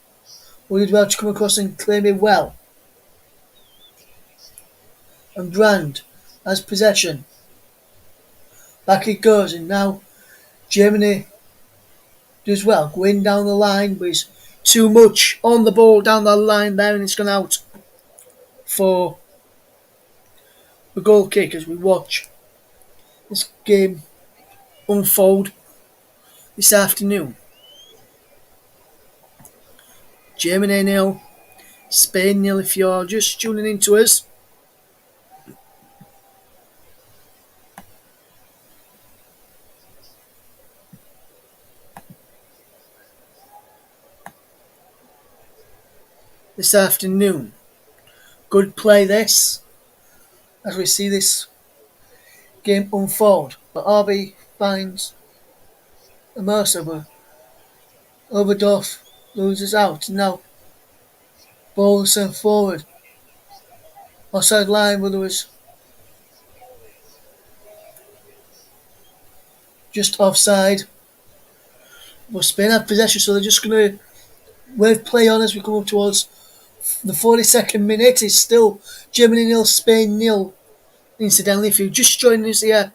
who did well to come across and claim it well. And Brand has possession. Back it goes, and now Germany does well, going down the line, but it's too much on the ball down the line there, and it's gone out for the goal kick as we watch this game unfold this afternoon. Germany 0, Spain 0 if you're just tuning into us. This afternoon. Good play this, as we see this game unfold. But RB finds a Mercer, but Oberdorf loses out. Now, ball sent forward. Offside line, but there was just offside. But Spain have possession, so they're just going to wave play on as we come up towards the 42nd minute. It's still Germany 0, Spain 0. Incidentally, if you're just joining us here,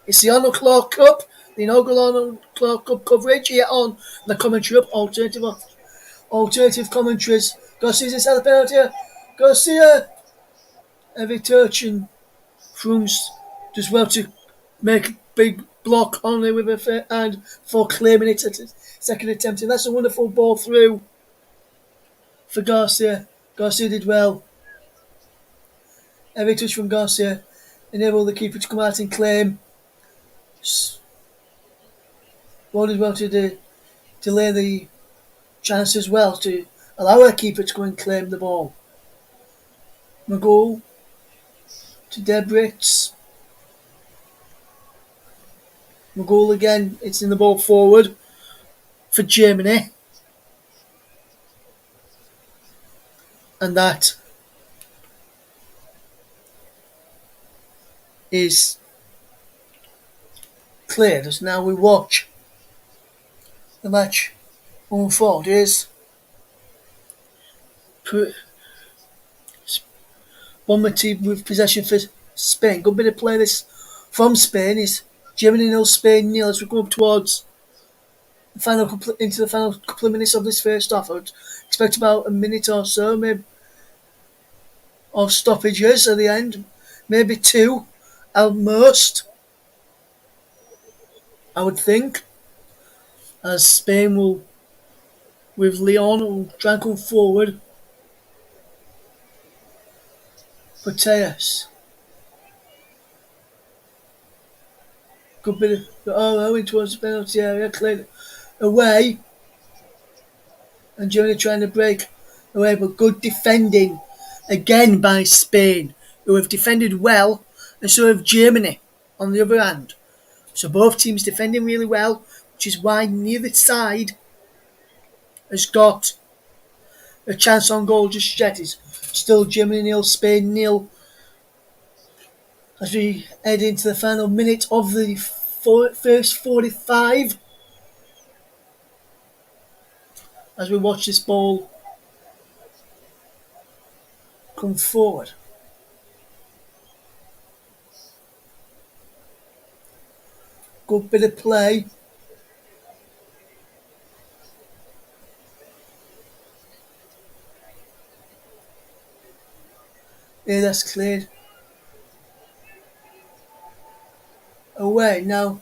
it's the Arnold Clark Cup, the inaugural Arnold Clark Cup coverage here on the commentary up. Alternative commentaries. Garcia's inside the penalty. Garcia! Every touch, and Frooms does well to make a big block only with a fair hand for claiming it at his second attempt. And that's a wonderful ball through for Garcia. Garcia did well. Every touch from Garcia enabled the keeper to come out and claim. Ball did well to delay the chance as well, to allow our keeper to go and claim the ball. McGoal to Debritz. McGoal again, it's in the ball forward for Germany. And that is cleared as now we watch the match unfold. Here's Bonmati with possession for Spain. Good bit of play this from Spain. Is Germany 0, Spain 0 as we go up towards the final into the final couple of minutes of this first half. I would expect about a minute or so, maybe, of stoppages at the end, maybe 2 at most, I would think, as Spain will, with Leon, will try and come forward. Mateus. Good bit of Owen towards the penalty area, cleared away, and Germany trying to break away, but good defending again by Spain, who have defended well, and so have Germany on the other hand. So both teams defending really well, which is why neither side has got a chance on goal just yet. It's still Germany 0, Spain 0. As we head into the final minute of the first 45, as we watch this ball come forward. Good bit of play. Yeah, that's cleared away. Now,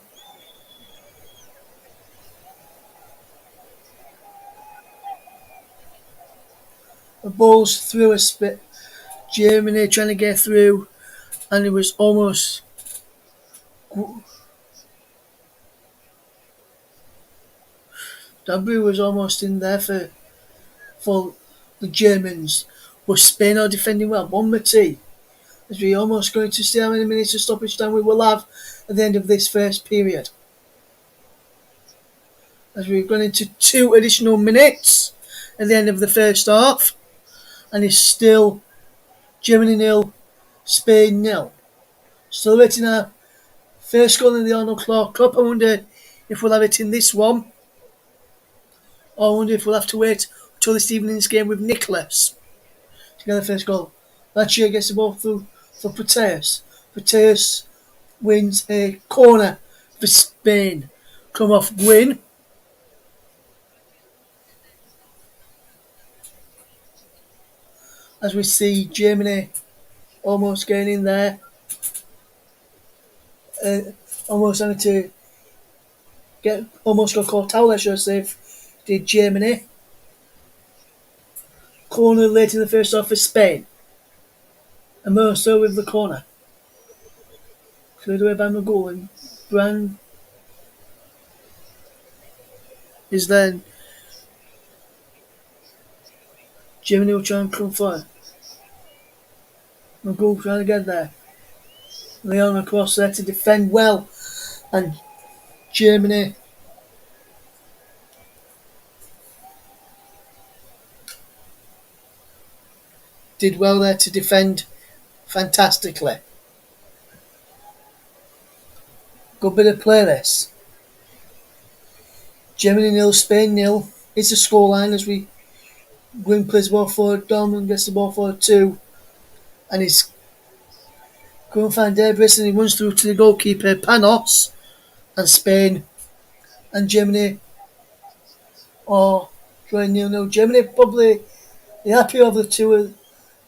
the ball's through a spit. Germany trying to get through, and it was almost W was almost in there for the Germans, but Spain are defending well. Bonmati, as we almost going to see how many minutes of stoppage time we will have at the end of this first period. As we're going into 2 additional minutes at the end of the first half, and it's still Germany 0, Spain nil. Still waiting our first goal in the Arnold Clark Cup. I wonder if we'll have it in this one. Or I wonder if we'll have to wait until this evening's game with Nicholas to get the first goal. Lazio gets the ball through for Proteus. Proteus wins a corner for Spain. Come off win. As we see Germany almost getting in there. Almost having to almost got caught out, let's just say, did Germany. Corner late in the first half for Spain. And Mercer with the corner. Cleared away by McGowan. And Brand is then Germany will try and come forward. McGowan trying to get there. Leon across there to defend well. And Germany did well there to defend fantastically. Good bit of play this. Germany nil, Spain nil. It's a scoreline as we Gwyn plays the ball forward, Dortmund gets the ball forward too. And he's going to find Debris and he runs through to the goalkeeper, Panos. And Spain and Germany are drawing 0-0. Germany probably the happier of the two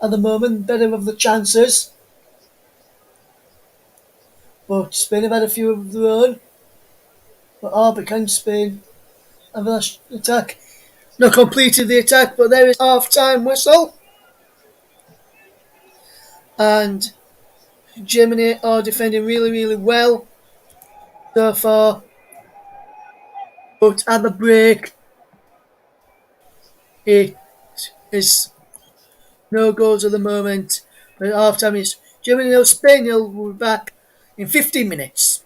at the moment, better of the chances. But Spain have had a few of their own. But can Spain have a last attack? Not completed the attack, but there is half-time whistle. And Germany are defending really, really well so far. But at the break, it is no goals at the moment. But half-time is Germany nil, Spain nil. We'll be back in 15 minutes.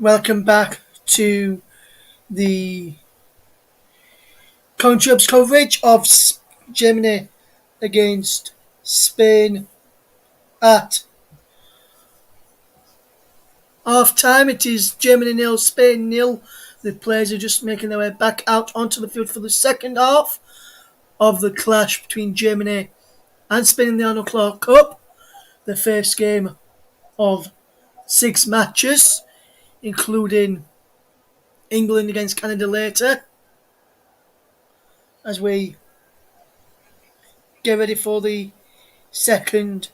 Welcome back to the Country Hub's coverage of Germany against Spain at half time. It is Germany nil, Spain nil. The players are just making their way back out onto the field for the second half of the clash between Germany and Spain in the Arnold Clark Cup. The first game of 6 matches, including England against Canada later, as we get ready for the second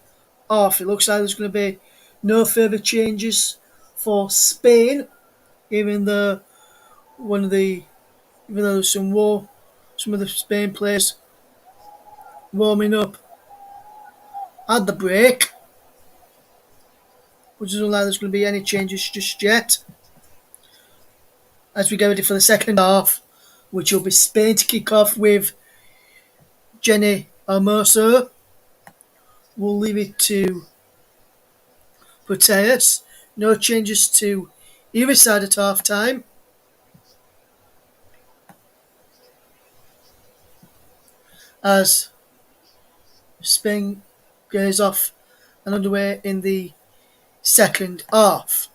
half. It looks like there's going to be no further changes for Spain, even though there's some of the Spain players warming up at the break, which doesn't look like there's going to be any changes just yet. As we get ready for the second half, which will be Spain to kick off with Jenny Hermoso. We'll leave it to Proteus. No changes to either side at half time. As Spain goes off and underway in the second half.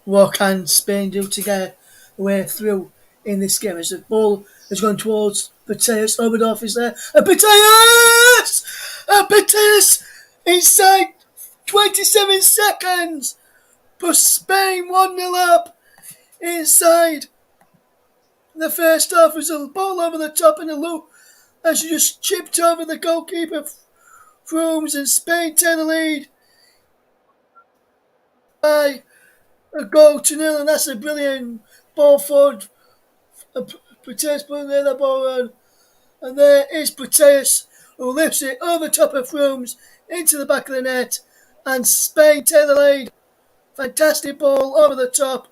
What can Spain do to get the way through in this game? As the ball is going towards Proteus, Oberdorf is there. And Proteus! And Proteus inside 27 seconds. But Spain 1-0 up inside the first half as a ball over the top in a loop as she just chipped over the goalkeeper Frooms, and Spain take the lead by a goal to nil, and that's a brilliant ball forward. Proteus putting the ball on, and there is Proteus who lifts it over top of Frooms into the back of the net, and Spain take the lead. Fantastic ball over the top.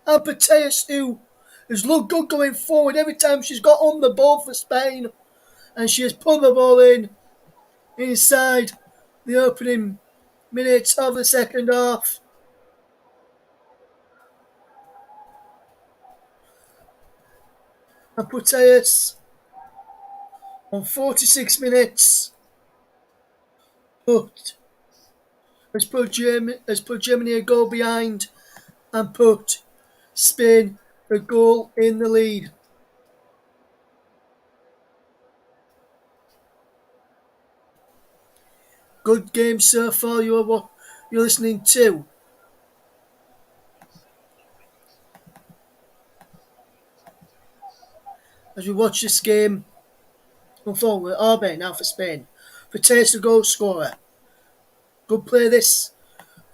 And Mateus, who has looked good going forward every time she's got on the ball for Spain, and she has put the ball in inside the opening minutes of the second half. And Mateus, on 46 minutes, put has put Germany a goal behind and put Spain a goal in the lead. Good game so far. You're listening to as we watch this game unfold with Arbe now for Spain. Mateus the goal scorer. Good play this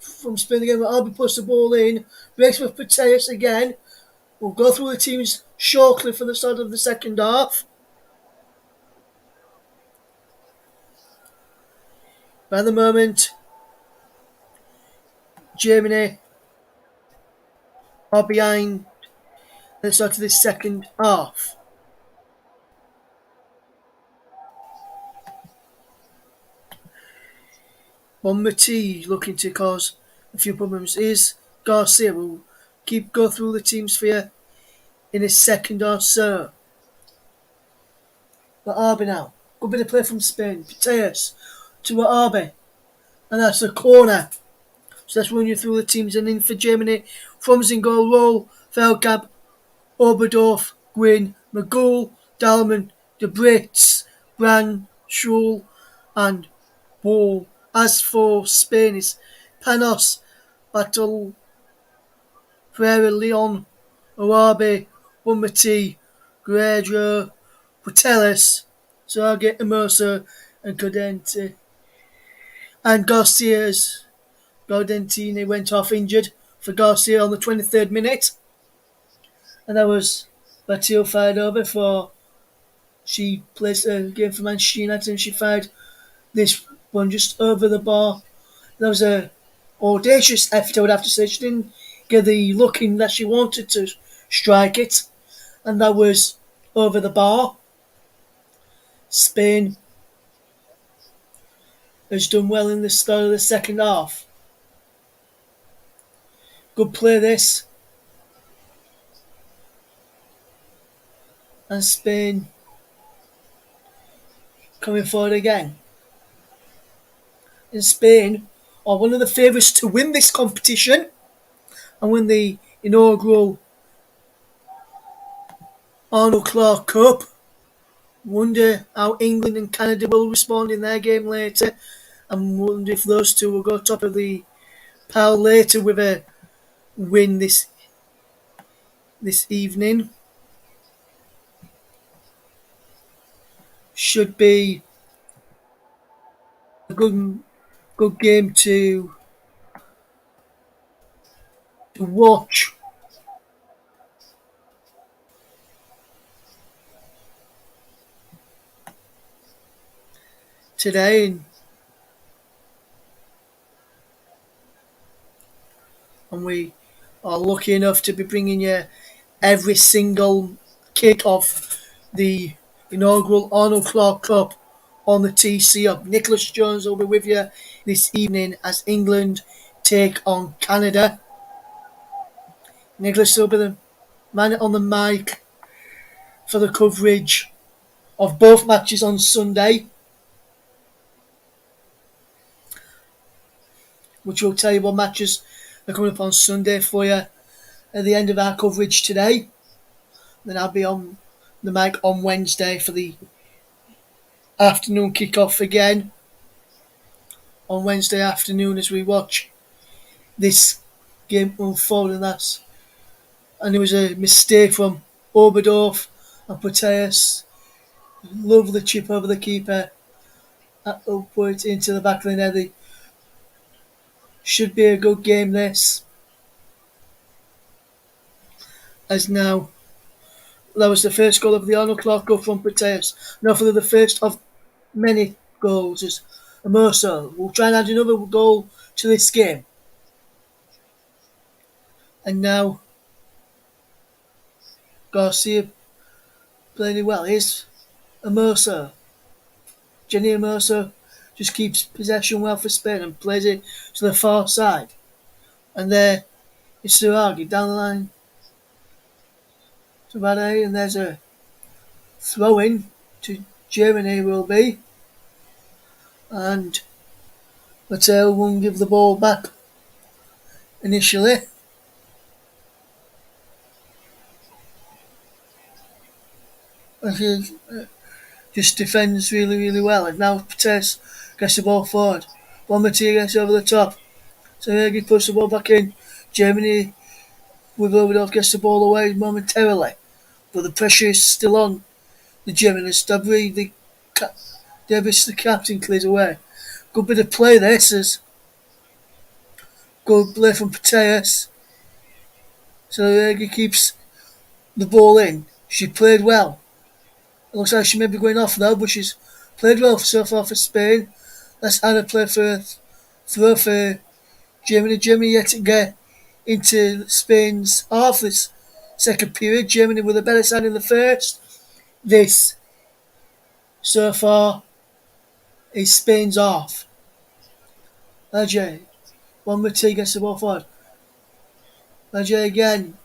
from Spain again. Arbe puts the ball in. Breaks with Mateus again. We'll go through the teams shortly for the start of the second half. By the moment, Germany are behind at the start of this second half. Bonmati looking to cause a few problems. Is Garcia will go through the teams for you in a second or so. But Arbe now. Good bit of play from Spain. Mateus to Arbe. And that's a corner. So let's run you through the teams and in for Germany. From's in goal, Roll, Feldkamp, Oberdorf, Gwyn, McGool, Dalman, De Brits, Brand, Schul and Ball. As for Spain, it's Panos, Battle, Pereira, Leon, Oabe, Bonmati, Guerrero, Putelis, Zarge, Emerso and Cadente. And Garcia's Gaudentini went off injured for Garcia on the 23rd minute. And that was Batil fired over for she plays a game for Manchester United and she fired this one just over the bar. That was a audacious effort, I would have to say. She didn't get the looking that she wanted to strike it. And that was over the bar. Spain has done well in the start of the second half. Good play this. And Spain coming forward again. And Spain are one of the favourites to win this competition and win the inaugural Arnold Clark Cup. Wonder how England and Canada will respond in their game later, and wonder if those two will go top of the pile later with a win this evening. Should be a good game to watch. Today, and we are lucky enough to be bringing you every single kick of the inaugural Arnold Clark Cup on the TC Up. Nicholas Jones will be with you this evening as England take on Canada. Nicholas will be the man on the mic for the coverage of both matches on Sunday, which will tell you what matches are coming up on Sunday for you at the end of our coverage today. Then I'll be on the mic on Wednesday for the afternoon kick-off again on Wednesday afternoon as we watch this game unfold. And it was a mistake from Oberdorf and Puteus. Lovely chip over the keeper. That'll put it into the back of the net. Should be a good game this. As now, that was the first goal of the Arnold Clark Cup from Puteus. Now for the first of many goals as Mercer will try and add another goal to this game. And now Garcia playing it well. Here's Mercer. Jenny Mercer just keeps possession well for Spain and plays it to the far side. And there is Suragi down the line to Bade, and there's a throw in to Germany will be. And Mateo won't give the ball back initially. And he just defends really, really well. And now Pates gets the ball forward. Bonmati gets over the top. So Sergi puts the ball back in. Germany with Overdorf gets the ball away momentarily. But the pressure is still on the Germans. Dabri, Davis, the captain, clears away. Good bit of play there, says. Good play from Pateas. So Sergi keeps the ball in. She played well. It looks like she may be going off now, but she's played well so far for Spain. Let's add a play for throw for Germany. Germany yet to get into Spain's half this second period. Germany with a better side in the first. This so far is Spain's half. Ajay. One more T gets the ball forward. Ajay again.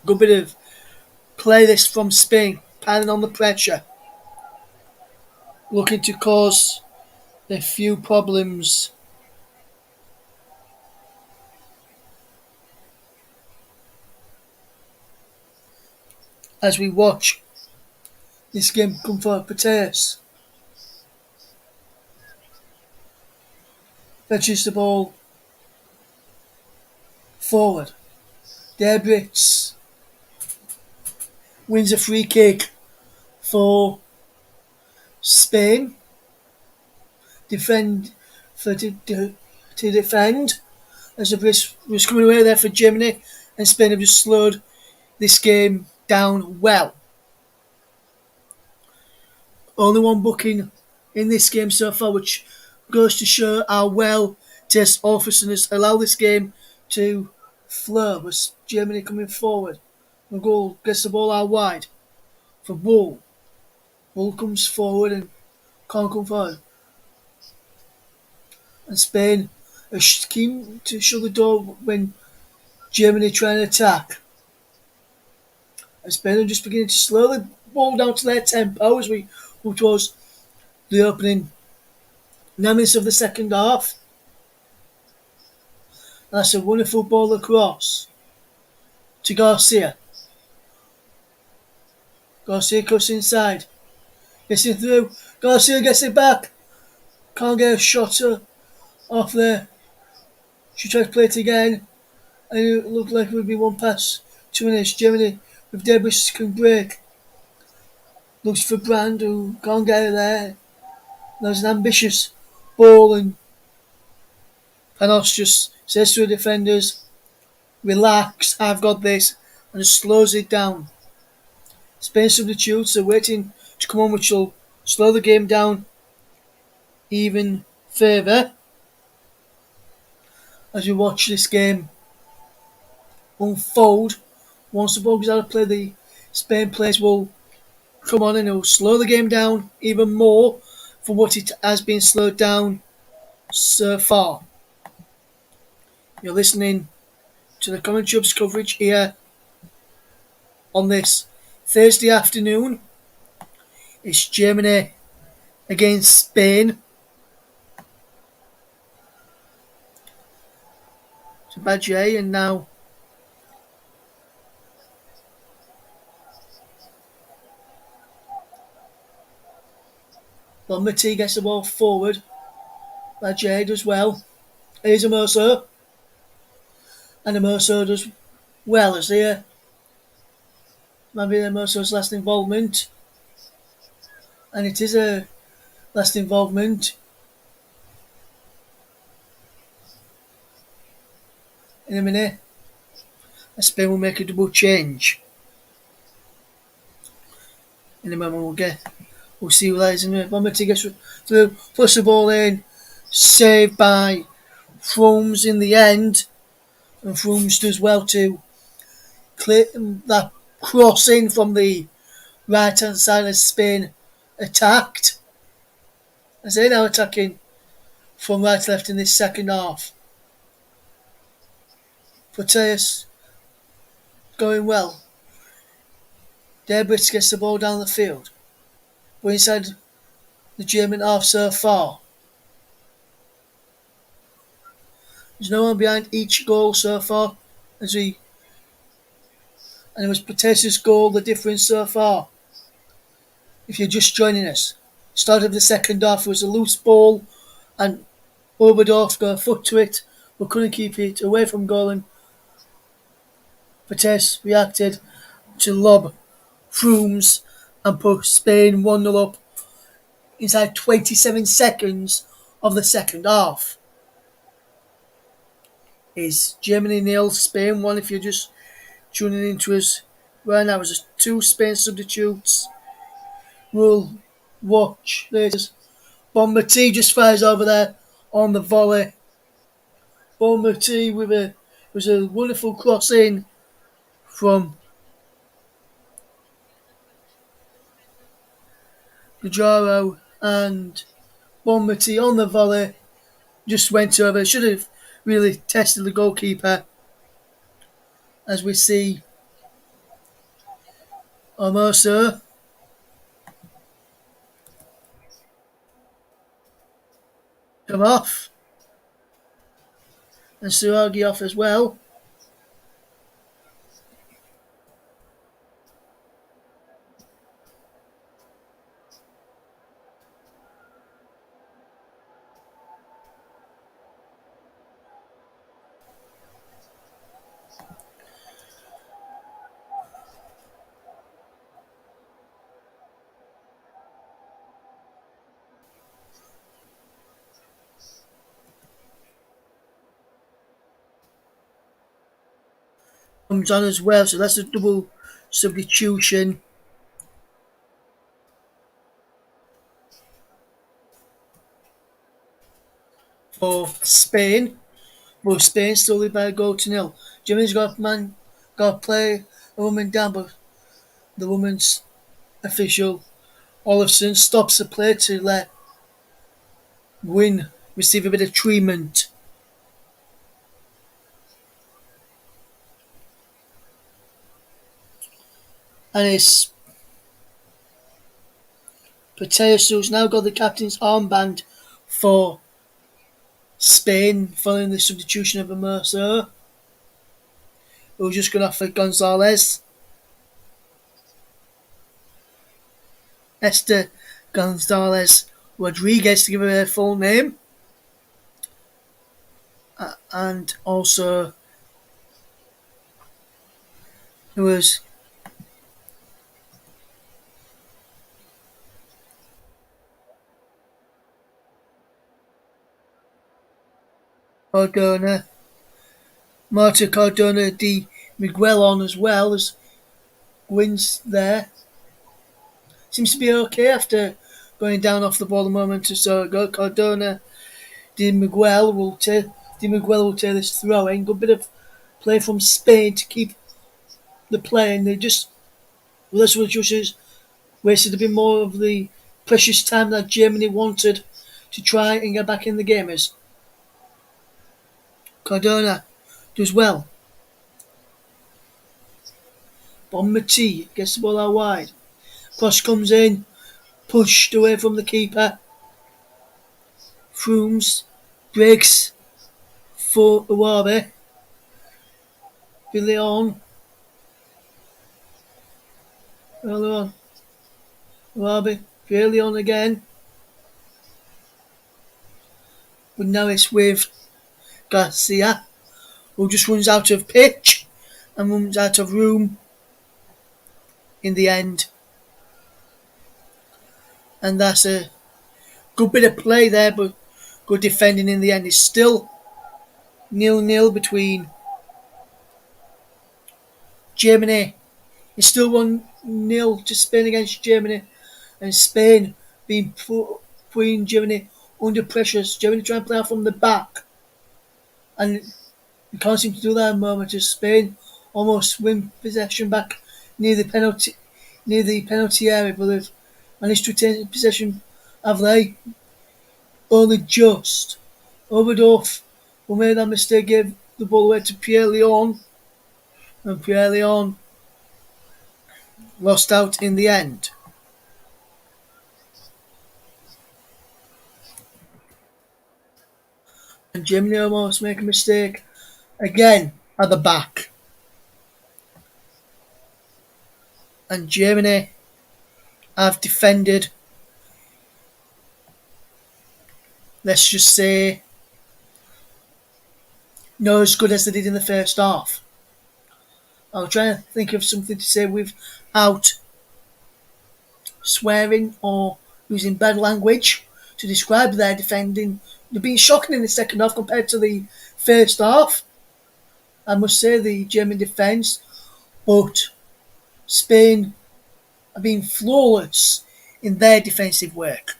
Good bit of play this from Spain. Panning on the pressure. Looking to cause a few problems. As we watch this game come for Pateas. Fetches the ball forward. Debritz wins a free kick for Spain. Defend to defend as the Brits was coming away there for Germany, and Spain have just slowed this game down well. Only one booking in this game so far, which goes to show how well Tess Orferson has allowed this game to flow. With Germany coming forward. The goal gets the ball out wide for Bull. Bull comes forward and can't come forward. And Spain are keen to shut the door when Germany try and attack. And Spain are just beginning to slow the ball down to their tempo as we move towards the opening 9 minutes of the second half. That's a wonderful ball across to Garcia. Garcia cuts inside. Gets it through. Garcia gets it back. Can't get a shot off there. She tries to play it again. And it looked like it would be one pass. 2 minutes. Germany with Debris can break. Looks for Brand who can't get it there. There's an ambitious ball and Panos just says to the defenders, relax, I've got this, and just slows it down. Spain substitutes are waiting to come on, which will slow the game down even further as we watch this game unfold. Once the ball goes out of play, the Spain players will come on and it will slow the game down even more from what it has been slowed down so far. You're listening to the Commentary Hub's coverage here on this Thursday afternoon. It's Germany against Spain. To Badger, and now Bonmati gets the ball forward. Badger does well. Here's a Mercer. And the Mercer does well as there. Maybe the Mercer's last involvement. And it is a last involvement. In a minute, Spain will make a double change. In a moment we'll get We'll see what that is in a moment. He gets through, puts the ball in, saved by Frooms in the end, and Frooms does well to clear that cross in from the right hand side of Spain attacked. As they now attacking from right to left in this second half. Proteus going well. Debris gets the ball down the field. We're inside the German half so far. There's no one behind each goal so far. And it was Proteus' goal, the difference so far. If you're just joining us. Start of the second half was a loose ball and Oberdorf got a foot to it, but couldn't keep it away from goal, and Proteus reacted to lob Frooms and put Spain 1-0 up inside 27 seconds of the second half. Is Germany 0, Spain 1 if you're just tuning into us right now. There's two Spain substitutes. We'll watch later. Bomber T just fires over there on the volley. Bomber T was a wonderful cross in from Gajaro, and Bomber T on the volley just went over. Should have really tested the goalkeeper, as we see Omoso come off and Suragi off as well. Comes on as well, so that's a double substitution for Spain. Well, Spain still lead by a goal to nil. Germany's got to play a woman down, but the women's official Olafsson stops the play to let Win receive a bit of treatment. And it's Proteus who's now got the captain's armband for Spain following the substitution of a Mercer, who's just gone off for Gonzalez. Esther Gonzalez Rodriguez, to give her full name. And also there was Cardona, Marta Cardona de Miguel on as well as wins there. Seems to be okay after going down off the ball a moment or so ago. Cardona de Miguel will take this throw in. Good bit of play from Spain to keep the play, and they just wasted a bit more of the precious time that Germany wanted to try and get back in the game. As Cardona does well. Bonmati gets the ball out wide. Cross comes in, pushed away from the keeper. Frooms breaks for Iwabe. Leon. Iwabe. Leon again. But now it's with Garcia, who just runs out of pitch and runs out of room in the end. And that's a good bit of play there, but good defending in the end. It's still 0-0 between Germany. It's still 1-0 to Spain against Germany. and Spain being putting Germany under pressure. Germany trying to play out from the back, and we can't seem to do that at the moment. As Spain almost win possession back near the penalty area, but they've managed to retain possession. Have they? Only just. Oberdorf who made that mistake, gave the ball away to Pierre Leon, and Pierre Leon lost out in the end. And Germany almost make a mistake again at the back. And Germany have defended, let's just say, not as good as they did in the first half. I'll try to think of something to say without swearing or using bad language to describe their defending. They've been shocking in the second half compared to the first half. I must say the German defence, but Spain have been flawless in their defensive work.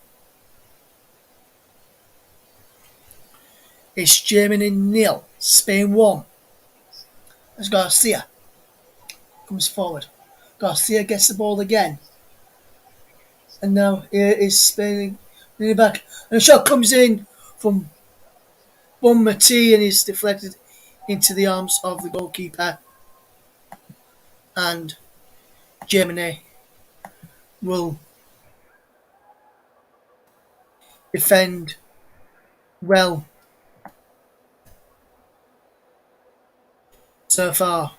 It's Germany 0, Spain 1. As Garcia comes forward. Garcia gets the ball again. And now here is Spain in the back. And the shot comes in from Bonmati and is deflected into the arms of the goalkeeper. And Germany will defend well so far.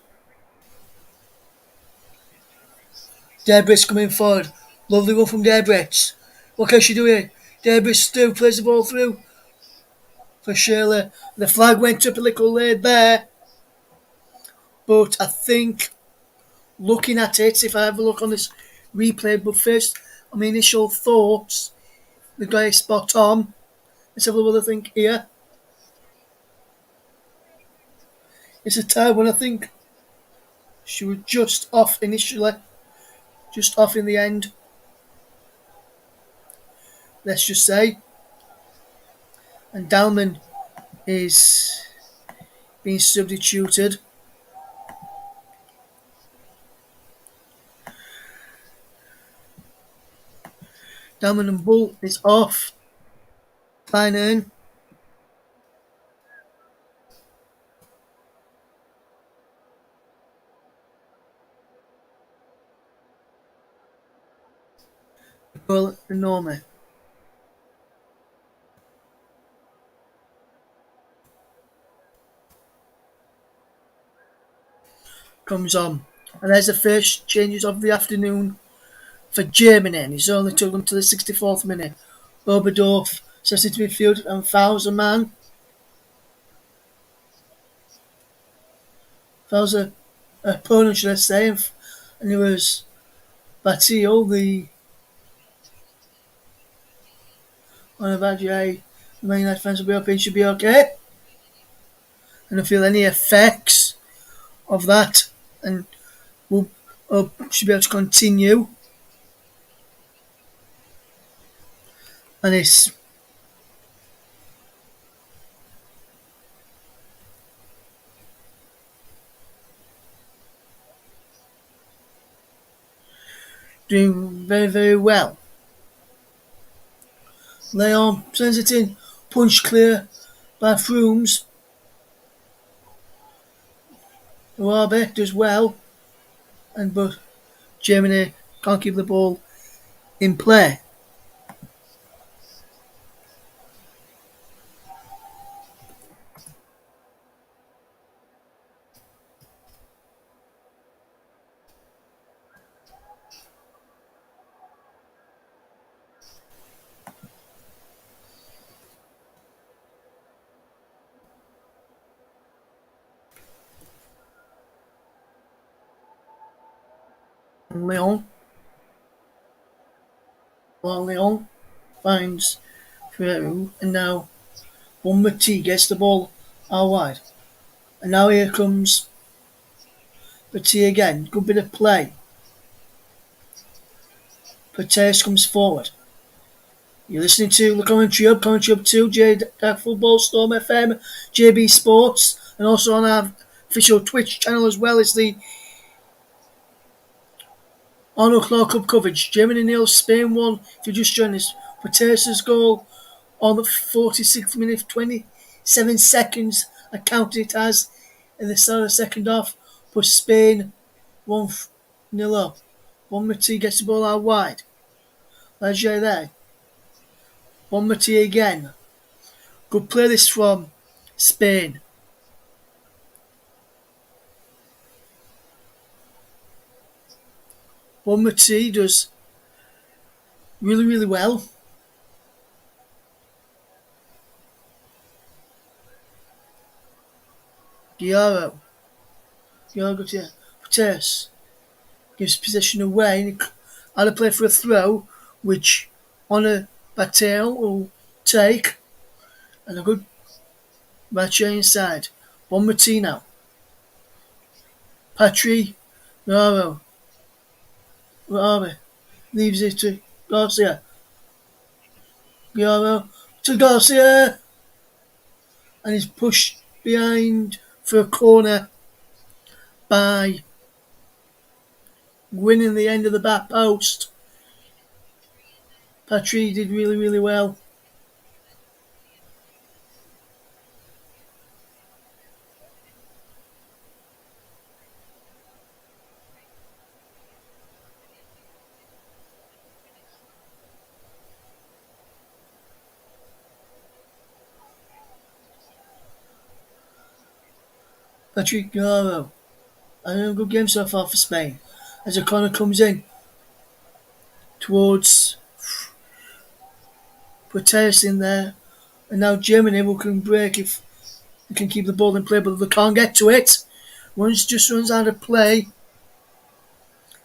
Debris coming forward. Lovely one from Debris. What can she do here? Debris still plays the ball through for Shirley. The flag went up a little late there. But I think, looking at it, if I have a look on this replay, but first, on my initial thoughts, the guy is spot on. Let's have a look what I think here. It's a tie when I think she was just off initially. Just off in the end. Let's just say. And Dalman is being substituted. Dalman and Bull is off. Kleinen. Bull and Norman. Comes on. And there's the first changes of the afternoon for Germany. And he's only took them to the 64th minute. Oberdorf sets into midfield and fouls a man. Fouls a opponent, should I say. And it was Batio, the one of the Man United fans will be hoping should be okay. I don't feel any effects of that. And we'll should be able to continue. And it's doing very, very well. Leon sends it in, punch clear by Frooms. Uabe does well, but Germany can't keep the ball in play. And Leon finds through, and now Bonmati gets the ball out wide. And now here comes Batty again. Good bit of play. Pates comes forward. You're listening to the Commentary Hub 2, J Football, Storm FM, JB Sports, and also on our official Twitch channel as well as the Arnold Clark Cup coverage. Germany nil, Spain 1. If you just joined us, Pates' goal on the 46th minute, 27 seconds, I counted it as, in the start of the second half, put Spain 1-0 up. Bonmati gets the ball out wide. Leger there. Bonmati again. Good play this from Spain. Bonmati does really, really well. Guerrero Pates gives possession away and out of play for a throw, which Honor Batel will take, and a good match inside. Bonmati now. Patri Guerrero leaves it to Garcia. Guerrero to Garcia, and he's pushed behind for a corner by winning the end of the back post. Patry did really, really well. Patrick Guerrero. A good game so far for Spain. As a corner comes in towards Pates in there. And now Germany can break if they can keep the ball in play, but they can't get to it. Once just runs out of play.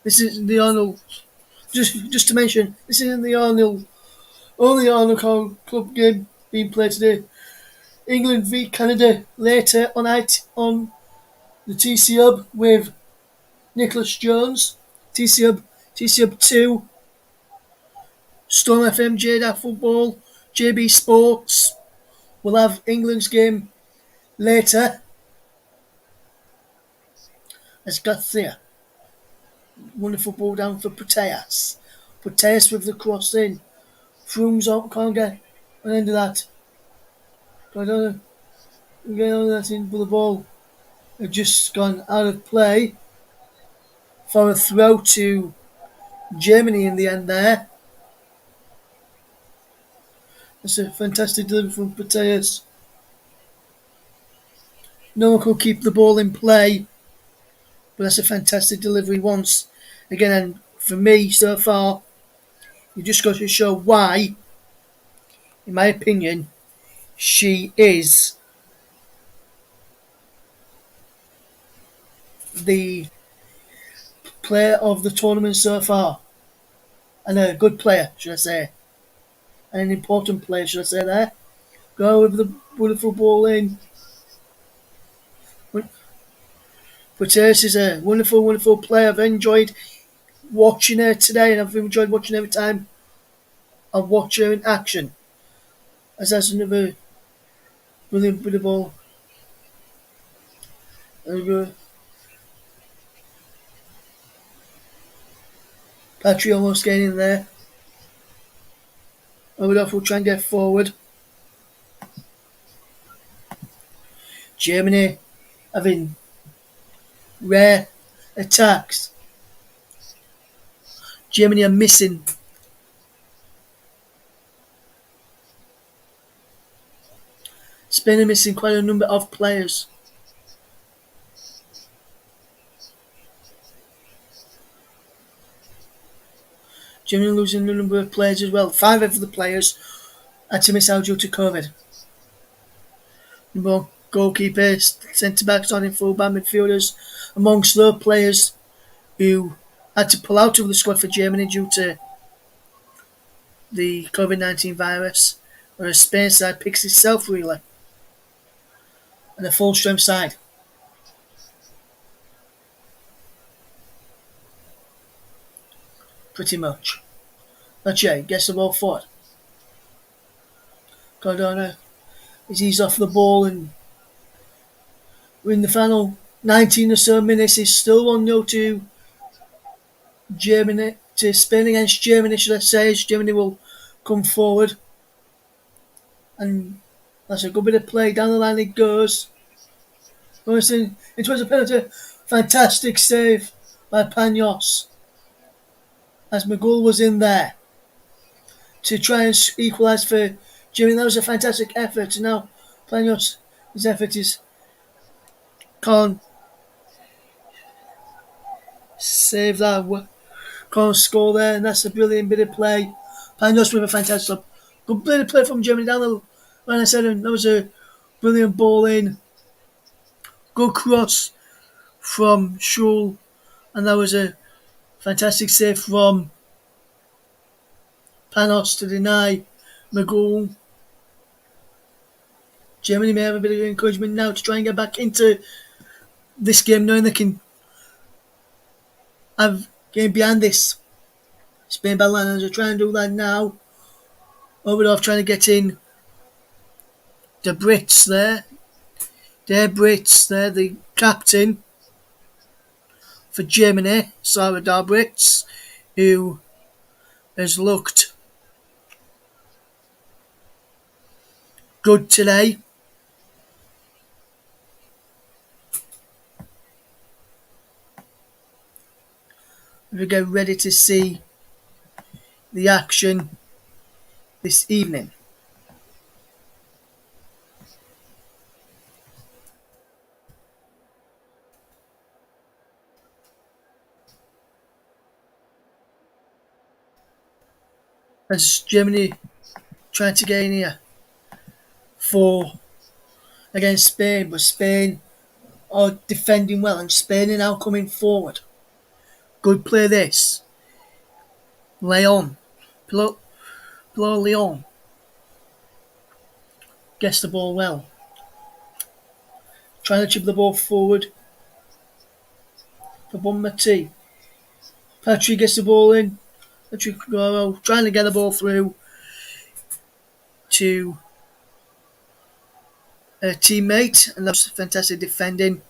This is the Arnold. Just to mention, this isn't the only Arnold Club game being played today. England v Canada later on the TC Hub with Nicholas Jones. TC Hub 2. Storm FM, JDA Football, JB Sports. We'll have England's game later. As Garcia. Wonderful ball down for Pates. Pates with the cross in. Froome's up, can't get an end of that. I don't know. Get on that in, but the ball had just gone out of play for a throw to Germany in the end there. That's a fantastic delivery from Pates. No one could keep the ball in play, but that's a fantastic delivery once again. And for me, so far, you just got to show why, in my opinion, she is the player of the tournament so far, and a good player, should I say, and an important player, should I say there. Go with the wonderful ball in. Pates is a wonderful, wonderful player. I've enjoyed watching her today, and I've enjoyed watching every time I watch her in action. As that's another brilliant bit of ball. Patry almost getting in there. Oberdoff will try and get forward. Germany having rare attacks. Germany are missing. Spain are missing quite a number of players. Germany losing a number of players as well. 5 of the players had to miss out due to COVID. More goalkeepers, centre-backs, starting full-back midfielders, amongst those players who had to pull out of the squad for Germany due to the COVID-19 virus, whereas Spain's side picks itself really, and a full-strength side. Pretty much. Lache gets the ball forward. Cardona is eased off the ball, and we're in the final 19 or so minutes. It's still 1-0 to Germany, to Spain against Germany, should I say, as Germany will come forward. And that's a good bit of play. Down the line it goes. Wilson into a penalty. Fantastic save by Panos as McGull was in there to try and equalise for Germany. That was a fantastic effort. And now Panos, his effort is can't save that, can't score there, and that's a brilliant bit of play. Panos with a fantastic good bit of play from Germany down the line. I said, and that was a brilliant ball in. Good cross from Schul, and that was a fantastic save from Panos to deny McGull. Germany may have a bit of encouragement now to try and get back into this game, knowing they can have game behind this. Spain by line, as they're trying to do that now. Oberdorf trying to get in the Brits there. They're Brits there, the captain for Germany, Sarah Brits, who has looked good today. We get ready to see the action this evening. As Germany trying to gain here for against Spain, but Spain are defending well and Spain are now coming forward. Good play this. Leon. Pilot Leon gets the ball well. Trying to chip the ball forward for Bonmati. Patrick gets the ball in. Patrick Guerrero trying to get the ball through to a teammate, and that's fantastic defending.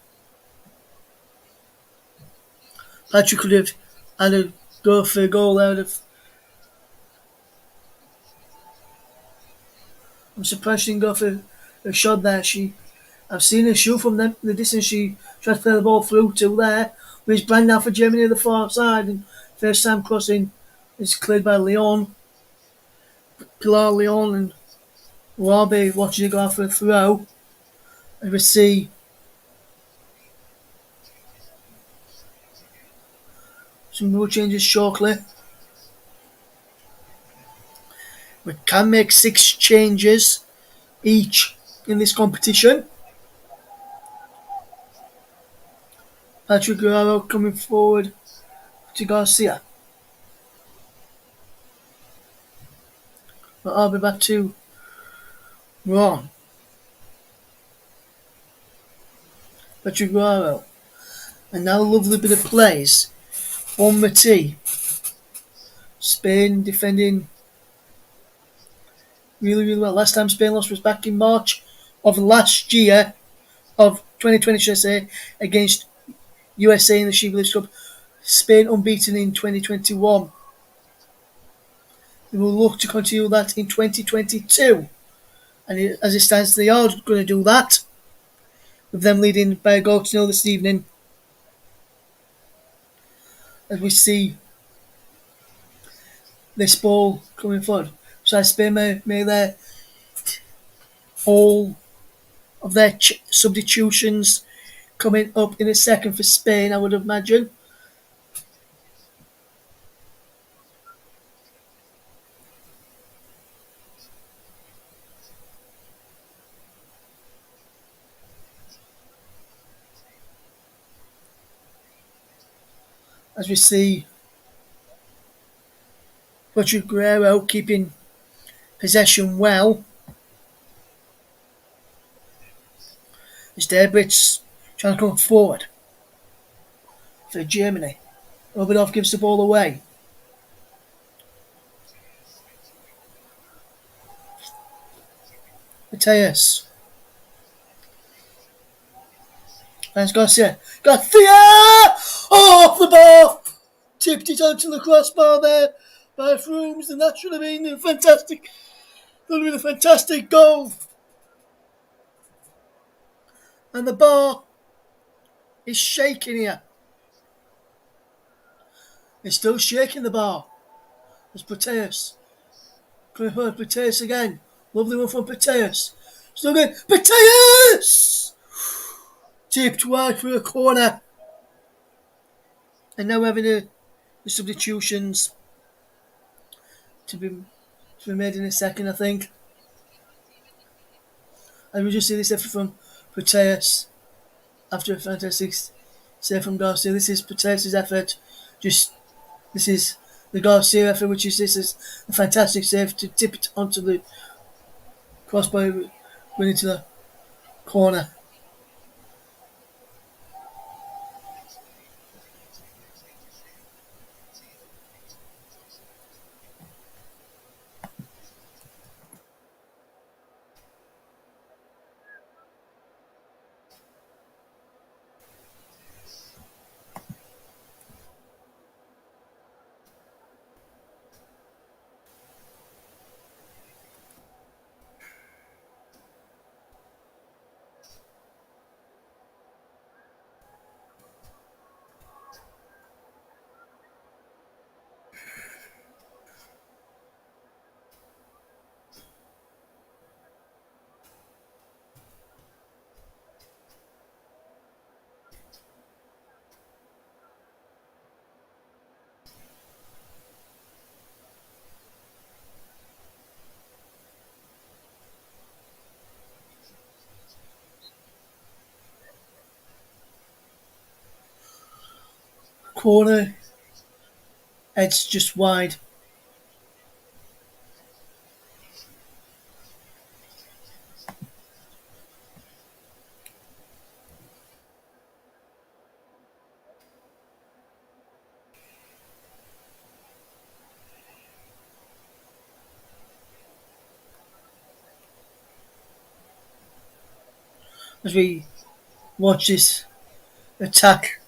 Patrick could have had a go for a goal out of. I'm surprised she didn't go for a shot there. I've seen her shoot from the distance. She tried to play the ball through to there. But it's Brand now for Germany at the far side, and first time crossing is cleared by Leon. Pilar Leon, and we'll be watching it go out for a throw. And we see some more changes shortly. We can make 6 changes each in this competition. Patrick Guerrero coming forward to Garcia. But I'll be back to Ron. Patrick Guerrero. And now a lovely bit of plays. Bonmati. Spain defending really, really well. Last time Spain lost was back in March of last year, of 2020, should I say, against USA in the She Believes Cup. Spain unbeaten in 2021. They will look to continue that in 2022. And as it stands, they are going to do that, with them leading by a goal to 0 this evening. As we see this ball coming forward. So Spain may their all of their substitutions coming up in a second for Spain, I would imagine. As we see Patrick Guerrero keeping possession well. As Brits trying to come forward for Germany. Oberdorf gives the ball away. Mateus. And Garcia. Garcia! Oh, off the bar! Tipped it onto the crossbar there by Frooms, and that should have been a fantastic. That would have been a fantastic goal. And the bar is shaking here. It's still shaking the bar. It's Proteus. Proteus again. Lovely one from Proteus. Still good. Proteus! Tipped wide for a corner. And now we're having the substitutions to be made in a second, I think. And we just see this effort from Proteus after a fantastic save from Garcia. This is Proteus' effort. This is the Garcia effort, which is this is a fantastic save to tip it onto the crossbar, run into the corner. Corner, edge just wide. As we watch this attack,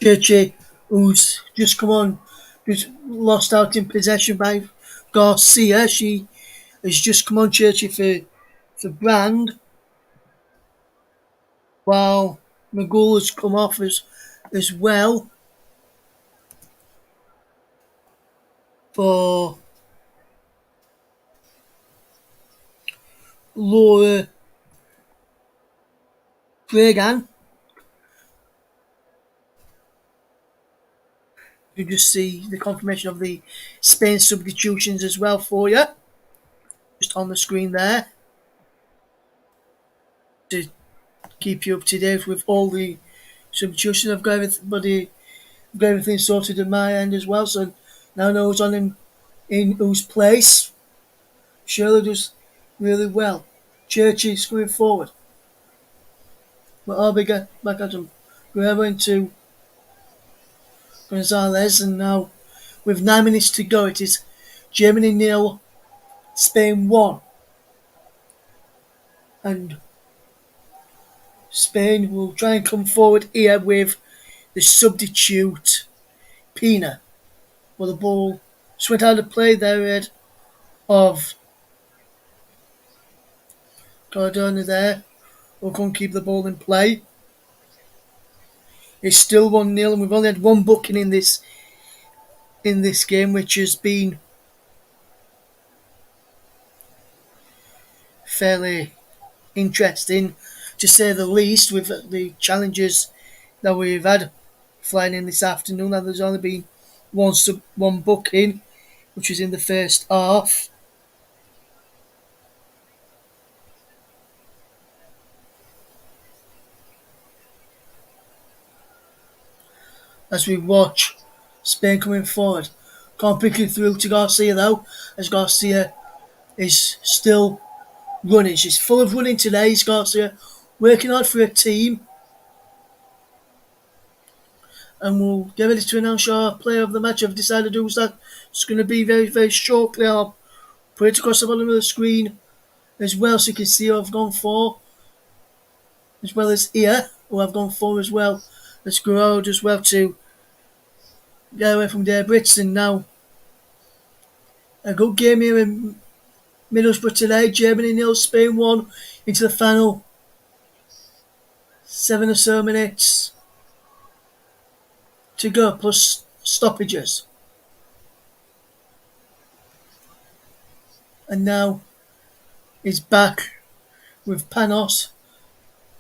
Churchy, who's just come on, just lost out in possession by Garcia. She has just come on Churchy for Brand, while McGull has come off as well for Laura Cragan. You just see the confirmation of the Spain substitutions as well for you, just on the screen there, to keep you up to date with all the substitution. I've got everything sorted at my end as well. So now I know who's on in whose place. Shirley does really well. Churchy's coming forward. But I'll be back at him. Guerrero into Gonzalez, and now with 9 minutes to go, it is Germany 0, Spain 1. And Spain will try and come forward here with the substitute Pina. Well, the ball went out of play there ahead of Cardona there. Who can't keep the ball in play. It's still 1-0, and we've only had one booking in this game, which has been fairly interesting, to say the least, with the challenges that we've had flying in this afternoon. Now there's only been one booking, which was in the first half. As we watch Spain coming forward, can't pick it through to Garcia though, as Garcia is still running. She's full of running today, Garcia, working hard for her team. And we'll get ready to announce our player of the match. I've decided who's that. It's going to be very, very shortly. I'll put it across the bottom of the screen as well, so you can see who I've gone for, as well as here, who I've gone for as well. Let's go out as well to get away from their Brits. And now a good game here in Middlesbrough today. Germany 0, Spain 1 into the final 7 or so minutes to go, plus stoppages. And now he's back with Panos,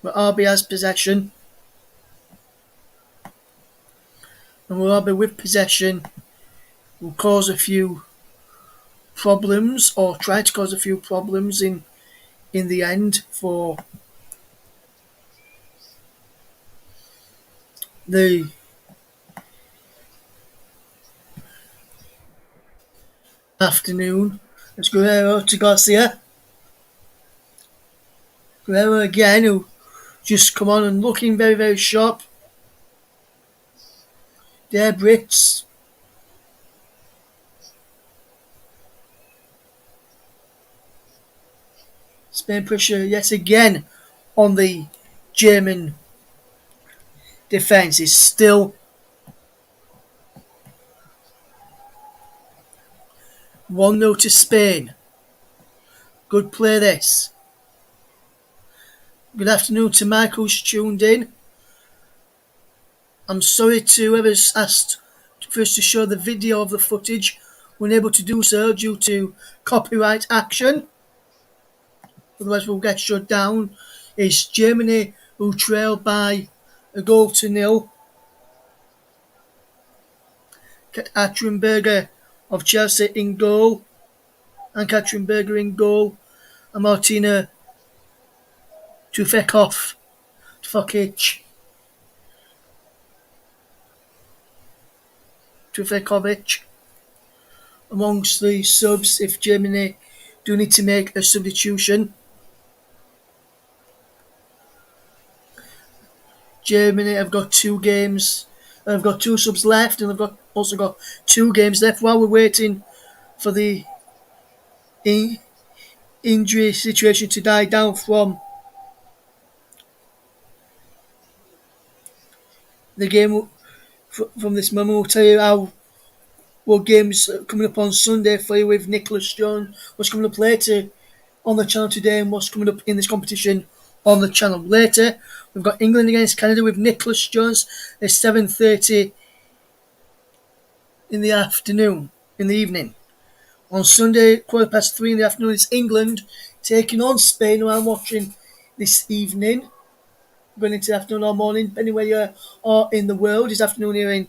where RB has possession. And RB with possession will cause a few problems, or try to cause a few problems in the end for the afternoon. It's Guerrero to Garcia. Guerrero again, who just come on and looking very, very sharp. There, Brits. Spain pressure yet again on the German defence. Is still 1-0 to Spain. Good play this. Good afternoon to Mike, who's tuned in. I'm sorry to whoever's asked for us to show the video of the footage. We're unable to do so due to copyright action. Otherwise we'll get shut down. It's Germany who trail by a goal to 0. Katrenberger of Chelsea in goal. And Katrenberger in goal. And Martina Tufekov. Tufekovic amongst the subs if Germany do need to make a substitution. Germany have got 2 games. I've got 2 subs left, and I've also got 2 games left while we're waiting for the injury situation to die down from the game. From this moment, we'll tell you what games coming up on Sunday for you with Nicholas Jones, what's coming up later on the channel today, and what's coming up in this competition on the channel later. We've got England against Canada with Nicholas Jones at 7:30 in the evening. On Sunday, 3:15 in the afternoon, it's England taking on Spain, who I'm watching this evening. Going into the afternoon or morning, depending where you are in the world. It's afternoon here in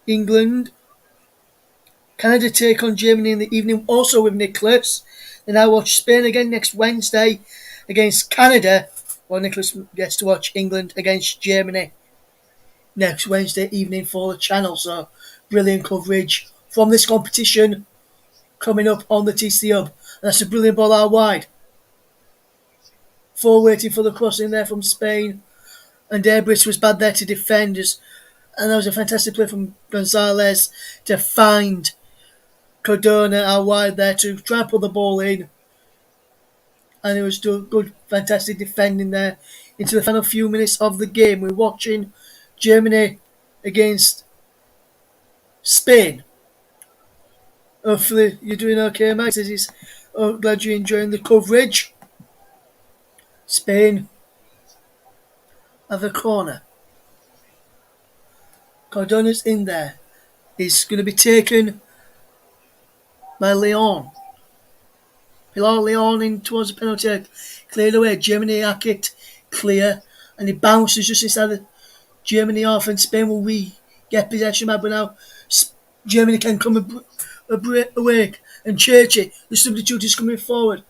England. Canada take on Germany in the evening, also with Nicholas. Then I watch Spain again next Wednesday against Canada, while Nicholas gets to watch England against Germany next Wednesday evening for the channel. So brilliant coverage from this competition coming up on the TC Hub. That's a brilliant ball out wide. Four waiting for the crossing there from Spain. And Debris was bad there to defend us. And that was a fantastic play from Gonzalez to find Cardona out wide there to try and put the ball in. And it was still good, fantastic defending there into the final few minutes of the game. We're watching Germany against Spain. Hopefully you're doing okay, Mike. Says he's glad you're enjoying the coverage. Spain at the corner. Cardona's in there. He's going to be taken by Leon. Pilar Leon in towards the penalty area. Cleared away. Germany hack it. Clear. And he bounces just inside the Germany off. And Spain will get possession back. But now Germany can come awake. And Churchy, the substitute, is coming forward.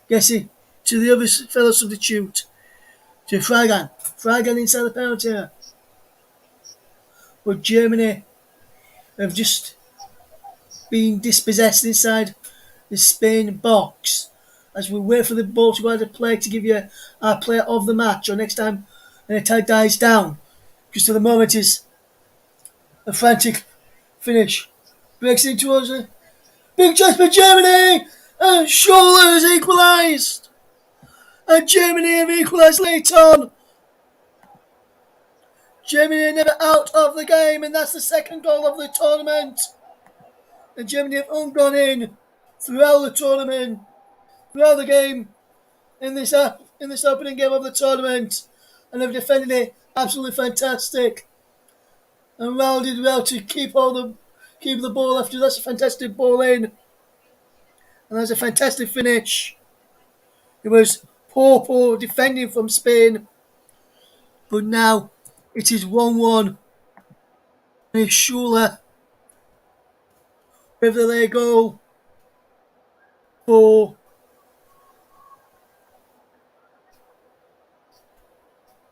Guessing to the other fellow substitute. To Fragan. Fragan inside the penalty area. But Germany have just been dispossessed inside the Spain box. As we wait for the ball to go out of play to give you our player of the match, or next time an attack dies down. Just at the moment is a frantic finish. Breaks in towards a big chance for Germany, and Scholler has equalised. And Germany have equalised late on. Germany are never out of the game, and that's the second goal of the tournament. And Germany have gone in throughout the tournament, throughout the game, in this opening game of the tournament, and have defended it absolutely fantastic. And Raul did well to keep the ball after. That's a fantastic ball in, and that's a fantastic finish. It was poor defending from Spain, but now it is 1-1. And it's Schuler with the late goal for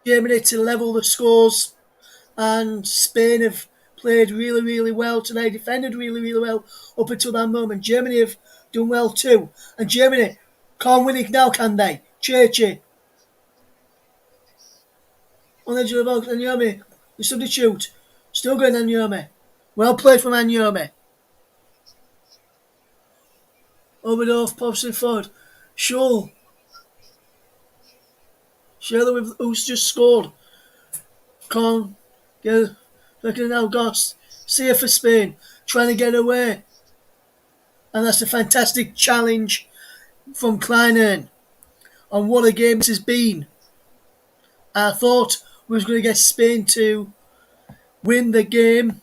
Germany to level the scores. And Spain have played really, really well today, defended really, really well up until that moment. Germany have done well too. And Germany can't win it now, can they? Churchy. On the edge of the box, Anyomi, the substitute. Still going Anyomi. Well played from Anyomi. Oberdorf pops in forward. Scholl. Schürrle, who's just scored. Can't get looking now got see for Spain. Trying to get away. And that's a fantastic challenge from Kleinern. And what a game this has been. I thought we was going to get Spain to win the game,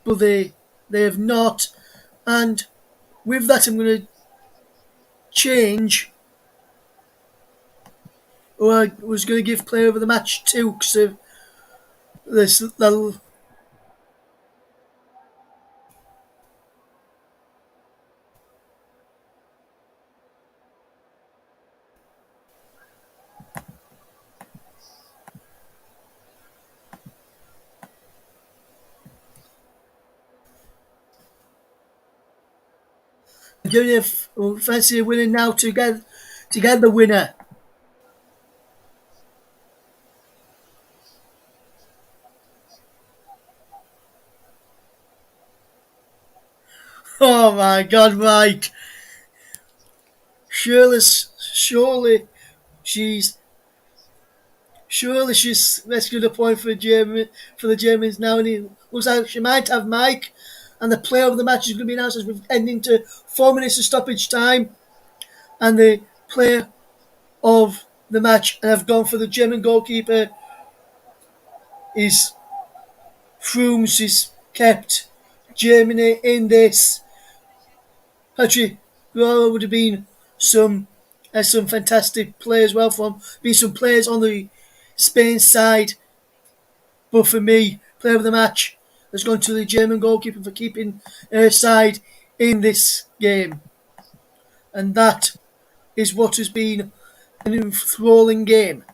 but they have not. And with that, I'm going to change. Or I was going to give player of the match to because of this little. Junior fancy winning now to get the winner. Oh my God, Mike! Surely she's rescued a point for the Germans now, and it looks like she might have Mike. And the player of the match is going to be announced as we're ending to 4 minutes of stoppage time. And the player of the match, and I've gone for the German goalkeeper, is Frooms. Has kept Germany in this. Patrick Vieira would have been some fantastic players, well from be some players on the Spain side. But for me, player of the match has gone to the German goalkeeper for keeping her side in this game. And that is what has been an enthralling game.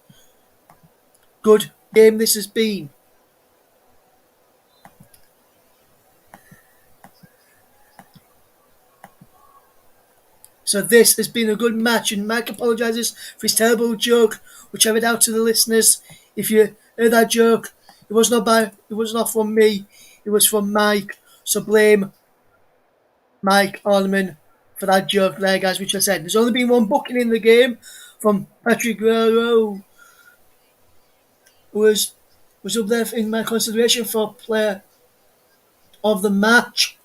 Good game this has been. So this has been a good match, and Mike apologises for his terrible joke, which I read out to the listeners. If you heard that joke, it was not from me, it was from Mike. So blame Mike Orman for that joke there, guys, which I said. There's only been one booking in the game from Patrick Guerrero, who was up there in my consideration for player of the match.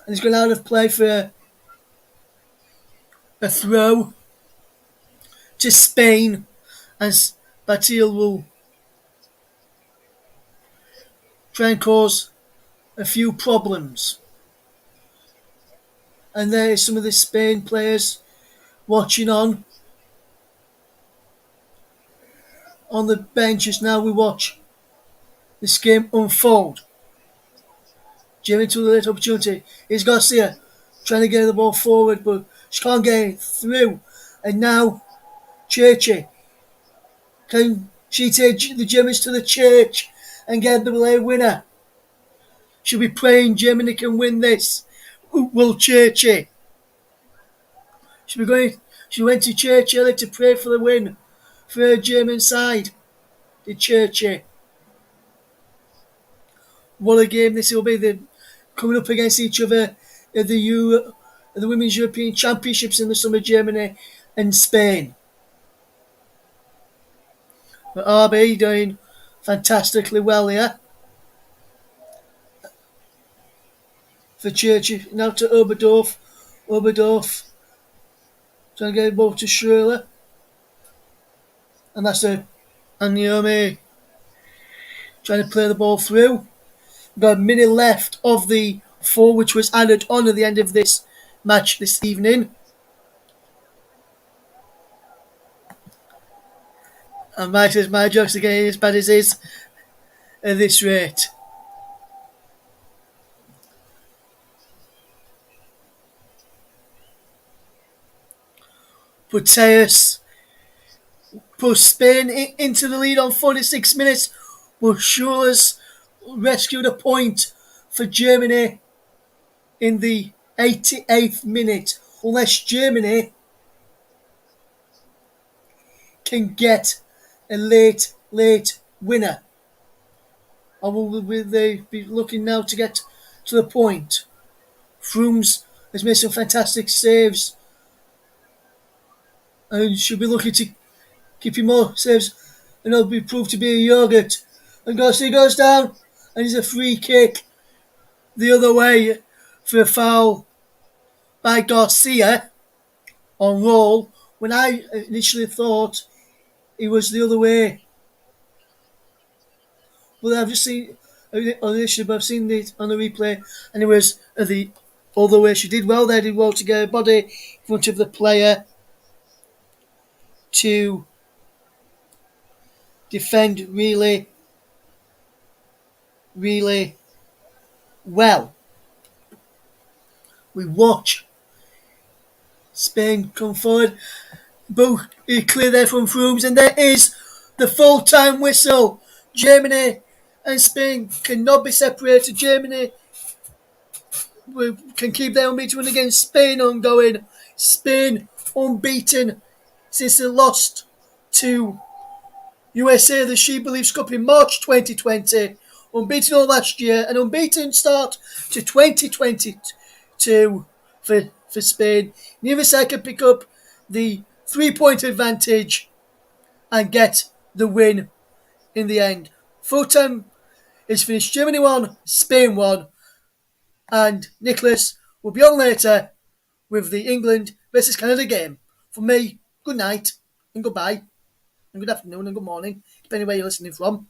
And he's gone out of play for a throw to Spain, as Batil will try and cause a few problems. And there is some of the Spain players watching on the benches. Now we watch this game unfold. Jimmy to the late opportunity. Here's Garcia trying to get the ball forward, but she can't get it through. And now Churchy. Can she take the Germans to the church and get the late winner? She'll be praying Germany can win this. Will Churchy? She went to church early to pray for the win for her German side. Did Churchy? What a game this will be. They're coming up against each other at the Women's European Championships in the summer, Germany and Spain. But RB doing fantastically well here. For Churchy, now to Oberdorf. Oberdorf trying to get the ball to Schürrle. And that's it. And Naomi trying to play the ball through. We've got a minute left of the 4, which was added on at the end of this match this evening. And my jokes are getting as bad as is at this rate. Puteus pushed Spain into the lead on 46 minutes, but Schürrle's rescued a point for Germany in the 88th minute. Unless Germany can get a late winner. Or will they be looking now to get to the point? Frooms has made some fantastic saves and should be looking to keep him more saves, and it'll be proved to be a yogurt. And Garcia goes down, and it's a free kick the other way for a foul by Garcia on roll, when I initially thought it was the other way. Well, I've just seen initially, but I've seen it on the replay, and it was the other way. She did well there, did well to get her body in front of the player to defend really well. We watch Spain come forward, both clear there from Frooms, and there is the full-time whistle. Germany and Spain cannot be separated. Germany can keep their unbeaten win against Spain ongoing. Spain unbeaten since they lost to USA the She Believes Cup in March 2020. Unbeaten all last year, an unbeaten start to 2022 for Spain. Neither side can pick up the 3-point advantage and get the win in the end. Full time is finished. Germany won, Spain won, and Nicholas will be on later with the England versus Canada game. For me, good night and goodbye, and good afternoon and good morning, depending where you're listening from.